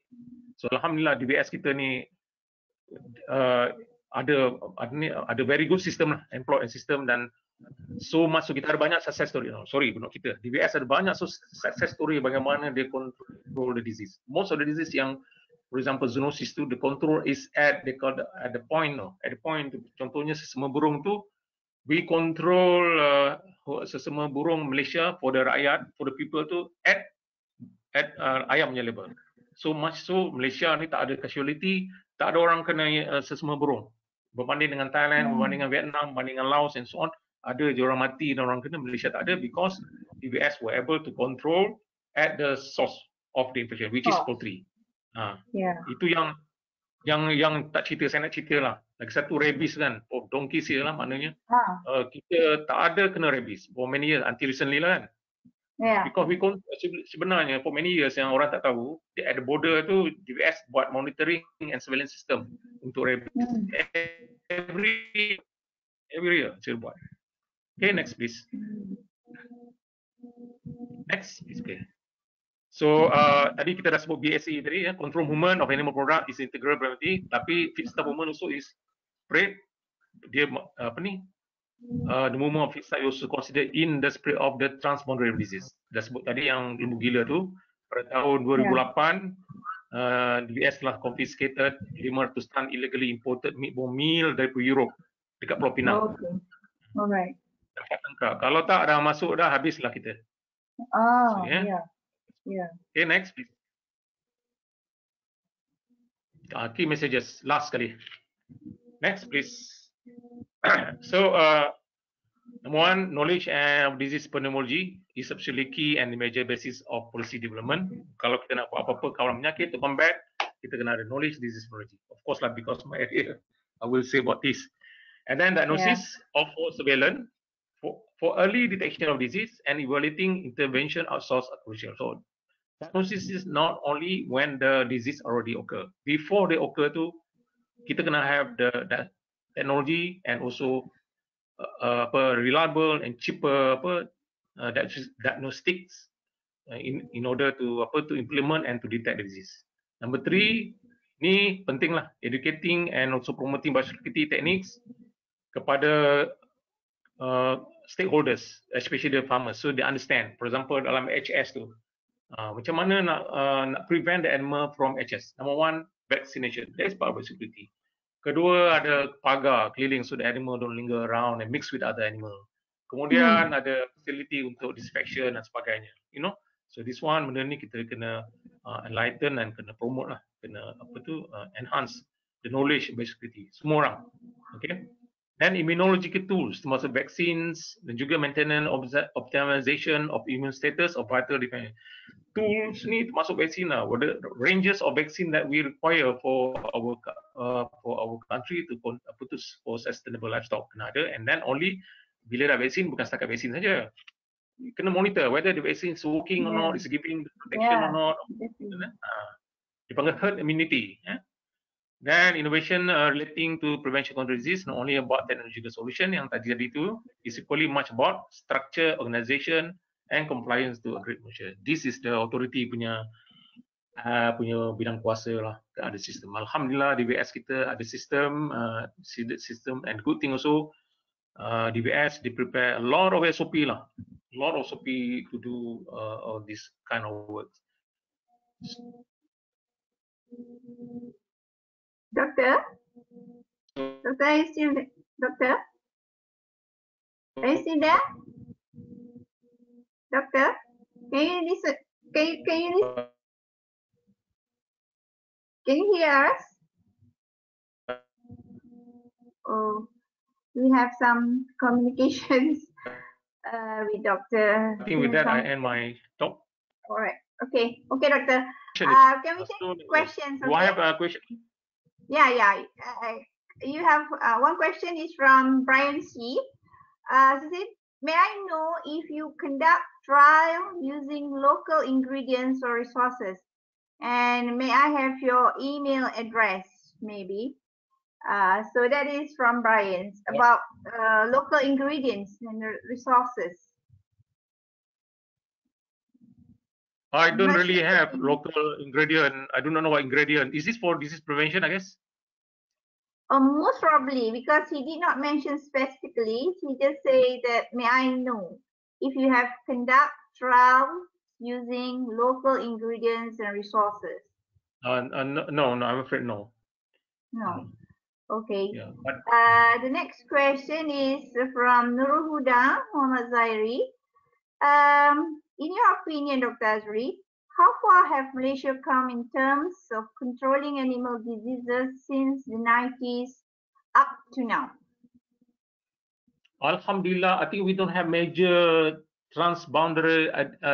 So alhamdulillah DBS kita ni ada very good system lah, employed system, dan so masuk kita ada banyak success story. DBS ada banyak success story bagaimana dia control the disease. Most of the disease yang, for example, zoonosis tu, the control is at the point. Contohnya sesama burung tu, we control sesama burung Malaysia for the rakyat, for the people tu at ayam punya level. So much so Malaysia ni tak ada casualty, tak ada orang kena sesama burung. Berbanding dengan Thailand, berbanding dengan Vietnam, berbanding dengan Laos and so on, ada je orang mati dan orang kena. Malaysia tak ada because DBS were able to control at the source of the infection, which is poultry. Itu yang tak cerita, saya nak cerita lah. Lagi satu rabies kan, donkeys lah maknanya. Kita tak ada kena rabies for many years until recently lah kan. Because we sebenarnya for many years yang orang tak tahu, at the border tu DBS buat monitoring and surveillance system untuk rabies. Every year saya buat. Okay, next please. Next please. Okay. So tadi kita dah sebut BSE tadi, control movement of animal product is integral priority, tapi feedstuff movement also is spread. Dia the movement of feedstuff is also considered in the spread of the transboundary disease. Dah sebut tadi yang lembu gila tu, pada tahun 2008 DBS telah confiscated 500 ton illegally imported meatball meal dari Europe dekat Pulau Pinang. Okay. Alright. Dapat tangkap. Kalau tak dah masuk dah habislah kita. Okay, next please. Key messages last kali. Next please. So number one, knowledge of disease pneumology is absolutely key and the major basis of policy development. Kalau kita nak buat apa-apa kawalan penyakit to combat, kita kena ada knowledge disease pneumology. Of course lah, because my area, I will say about this. And then diagnosis of surveillance for early detection of disease and evaluating intervention outsource are crucial. So diagnosis is not only when the disease already occur. Before they occur tu, kita kena have the technology and also reliable and cheaper diagnostics in order to implement and to detect the disease. Number 3, ni penting lah, educating and also promoting biosecurity techniques kepada stakeholders, especially the farmers, so they understand. For example, dalam HS tu, macam mana nak prevent the animal from HS. Number 1, vaccination. That is part of biosecurity. Kedua, ada pagar keliling so the animal don't linger around and mix with other animal. Kemudian ada facility untuk disinfection dan sebagainya. So this one, benda ni kita kena enlighten dan kena promote lah, kena enhance the knowledge of biosecurity. Semua orang. Okay. Dan immunological tools termasuk vaccines dan juga maintenance optimization of immune status of vital defense. Tools ni termasuk vaksin lah. The ranges of vaccine that we require for our country to for sustainable livestock kena ada. And then only bila dah vaksin, bukan setakat vaksin saja. Kena monitor whether the vaccine is working or not, is giving protection or not. Dipanggil herd immunity. Then innovation relating to prevention control disease, not only about technological solution yang tadi itu, is equally much about structure, organization, and compliance to agreed measure. This is the authority punya bidang kuasa lah. Ada sistem. Alhamdulillah DBS kita ada sistem, and good thing also DBS they prepare a lot of SOP lah, a lot of SOP to do all this kind of work. Doctor, are you still there? Doctor? Are you still there? Doctor? Can you listen? Can you listen? Can you hear us? Oh, we have some communications with Doctor. I think with that I end my talk. All right. Okay, doctor. Can we take questions? Do I have a question? Yeah. You have one question is from Brian C. She said, may I know if you conduct trial using local ingredients or resources? And may I have your email address, maybe? So that is from Brian about local ingredients and resources. I don't really have local ingredient. I do not know what ingredient. Is this for disease prevention, I guess? Most probably, because he did not mention specifically. He just say that, may I know if you have conduct trials using local ingredients and resources? No, I'm afraid no. No. Okay. Yeah, but the next question is from Nurul Huda Muhammad Zairi. In your opinion, Dr. Azri, how far have Malaysia come in terms of controlling animal diseases since the 90s up to now? Alhamdulillah, I think we don't have major transboundary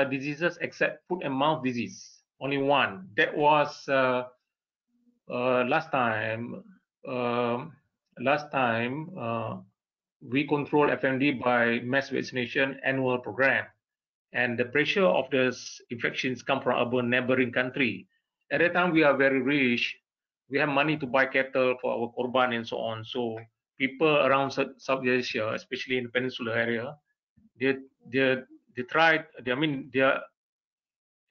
diseases except foot and mouth disease. Only one. That was last time. We control FMD by mass vaccination annual program. And the pressure of the infections come from our neighboring country. At that time, we are very rich. We have money to buy cattle for our korban and so on. So people around South Asia, especially in the peninsula area, they tried. They are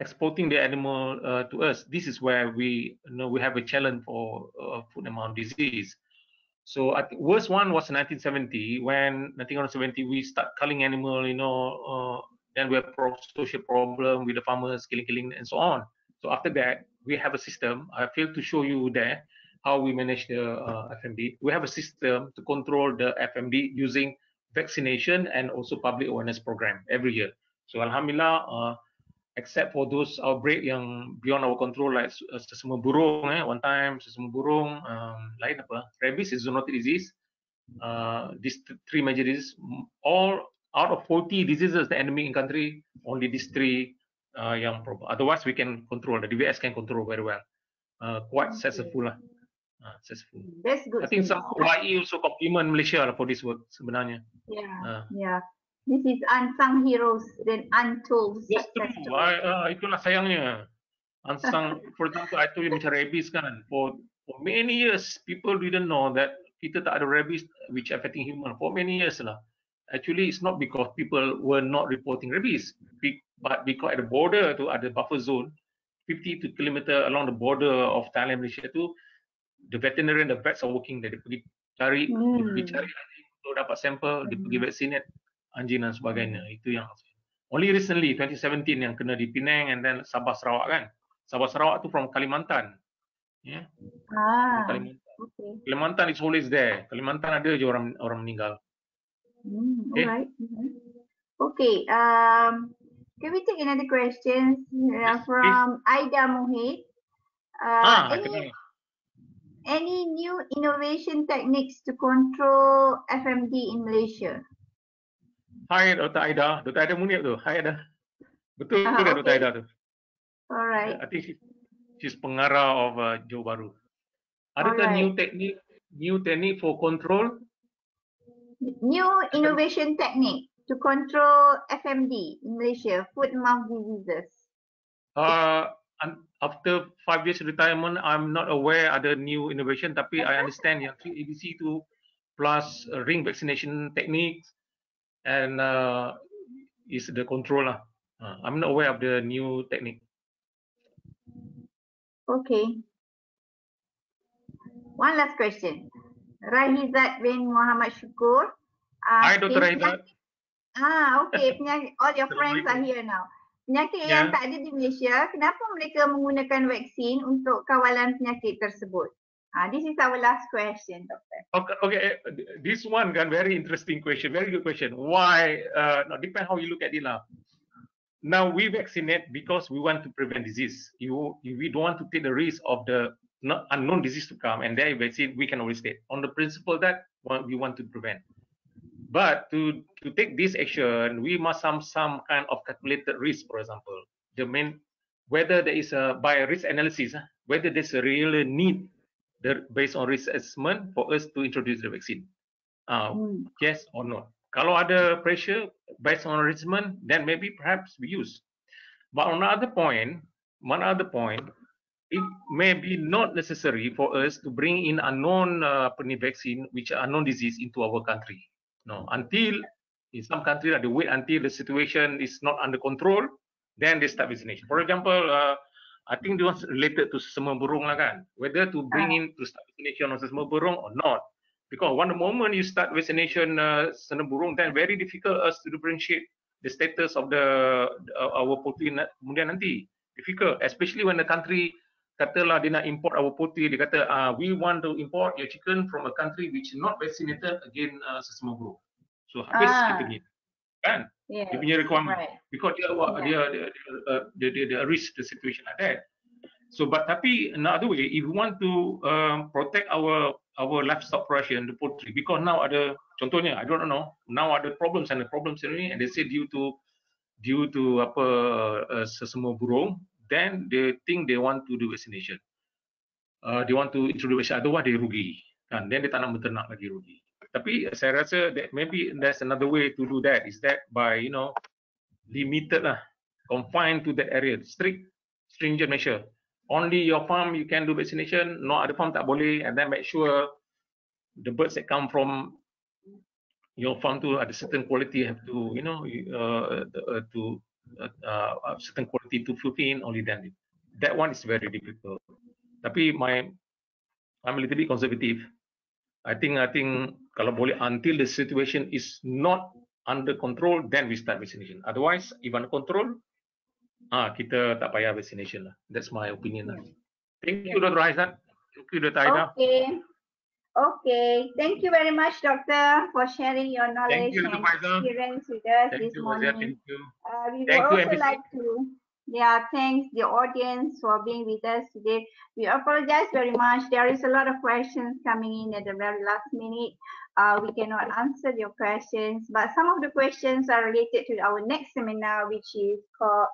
exporting the animal to us. This is where we have a challenge for foot and mouth disease. So I think worst one was 1970 when 1970 we start culling animal. Then we have social problem with the farmers killing and so on. So after that we have a system. I failed to show you there how we manage the FMD. We have a system to control the FMD using vaccination and also public awareness program every year. So alhamdulillah, except for those outbreak yang beyond our control like sesama burung, one time sesama burung, lain apa, rabies is zoonotic disease. These three major diseases, all out of 40 diseases the endemic in country, only these three yang problem. Otherwise we can control, the DVS can control very well. Quite successful lah. Successful. That's good. I think some YE also compliment Malaysia lah for this work sebenarnya. Yeah. This is unsung heroes then untold Yes, success true. Itulah sayangnya. Unsung, for example, I told you macam rabies kan. For many years, people didn't know that kita tak ada rabies which affecting human. For many years lah. Actually, it's not because people were not reporting rabies, but because at the border tu ada buffer zone, 50 kilometer along the border of Thailand, Malaysia tu, the veterinarian, the vets are working there. Dia pergi cari anjing untuk dapat sampel, dia pergi vaccinate anjing dan sebagainya. Itu yang only recently 2017 yang kena di Penang and then Sabah Sarawak kan. Sabah Sarawak tu from Kalimantan. Yeah. Kalimantan. Okay. Kalimantan is always there. Kalimantan ada je orang meninggal. Okay. Alright. Okay. Can we take another question from Aida Mohit? Any new innovation techniques to control FMD in Malaysia? Hai Dr. Aida. Dr. Aida Munib tu. Hai Aida. Betul ke Dr. Aida tu? Alright. I think she's pengarah of Johor Bahru. Adakah new technique for control? New innovation technique to control FMD in Malaysia, foot and mouth diseases. After 5 years retirement, I'm not aware ada new innovation, tapi I understand yang 3 ABC tu plus ring vaccination techniques and is the control lah. I'm not aware of the new technique. Okay. One last question. Rahizat bin Muhammad Syukur. Hi Dr. Rahizat. Okay. All your friends are here now. Penyakit yang tak ada di Malaysia, kenapa mereka menggunakan vaksin untuk kawalan penyakit tersebut? This is our last question, Doctor. Okay. This one kan very interesting question, very good question. Why? Depend how you look at it lah. Now we vaccinate because we want to prevent disease. We don't want to take the risk of the unknown disease to come, and then vaccine we can always take on the principle that we want to prevent. But to take this action, we must have some kind of calculated risk. For example, the whether there is by risk analysis, whether there's a real need based on risk assessment for us to introduce the vaccine. Yes or no. Kalau ada pressure based on assessment, then maybe perhaps we use. But on another point, it may be not necessary for us to bring in unknown vaccine, which are unknown disease into our country. No, until in some countries they wait until the situation is not under control, then they start vaccination. For example, I think this was related to sesama burung lah kan, whether to bring in to start vaccination on sesama burung or not. Because one moment you start vaccination sesama burung, then very difficult us to differentiate the status of our poultry kemudian nanti. Difficult, especially when the country katalah dia nak import our poultry, dia kata we want to import your chicken from a country which is not vaccinated against sesama burung. So habis kita gini kan, dia punya requirement, because dia risk the situation like that. So but tapi another way, if we want to protect our livestock production, the poultry, because now ada contohnya, I don't know, now ada problems and they say due to apa sesama burung, then they think they want to do vaccination. They want to introduce vaccination, otherwise they rugi kan, then dia tak nak beternak lagi rugi. Tapi saya rasa that maybe there's another way to do that, is that by limited lah, confined to that area, stringent measure. Only your farm you can do vaccination, no other farm tak boleh, and then make sure the birds that come from your farm to at a certain quality have to certain quality to fulfill, only then. That one is very difficult. Tapi I'm a little bit conservative. I think kalau boleh until the situation is not under control, then we start vaccination. Otherwise, if under control, kita tak payah vaccination lah. That's my opinion lah. Thank you, Dr. Aizat. Thank you, Dr. Aida. Okay. Thank you very much, Doctor, for sharing your knowledge and experience with us this morning. Thank you. We would also like to thanks the audience for being with us today. We apologize very much. There is a lot of questions coming in at the very last minute. We cannot answer your questions, but some of the questions are related to our next seminar, which is called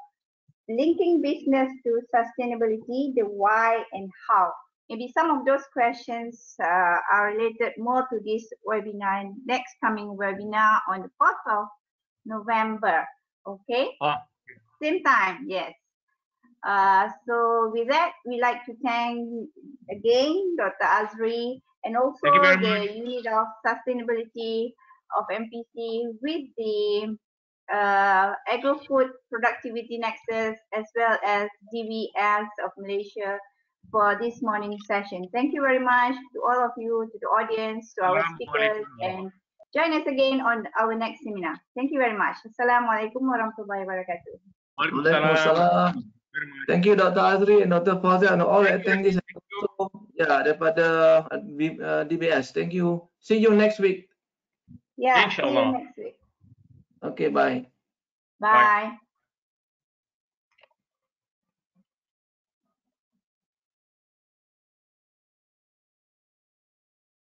Linking Business to Sustainability, the Why and How. Maybe some of those questions are related more to this webinar, next coming webinar on the 4th of November. Okay? Same time, yes. So with that, we like to thank again Dr. Azri and also the Unit of Sustainability of MPC with the Agro-Food Productivity Nexus as well as DVS of Malaysia for this morning session. Thank you very much to all of you, to the audience, to our speakers, and join us again on our next seminar. Thank you very much. Assalamualaikum warahmatullahi wabarakatuh. Waalaikumsalam. Thank you, Dr. Azri and Dr. Fawzia and all attendees. Daripada DBS. Thank you. See you next week. Yeah, see you next week. Okay, bye. Bye.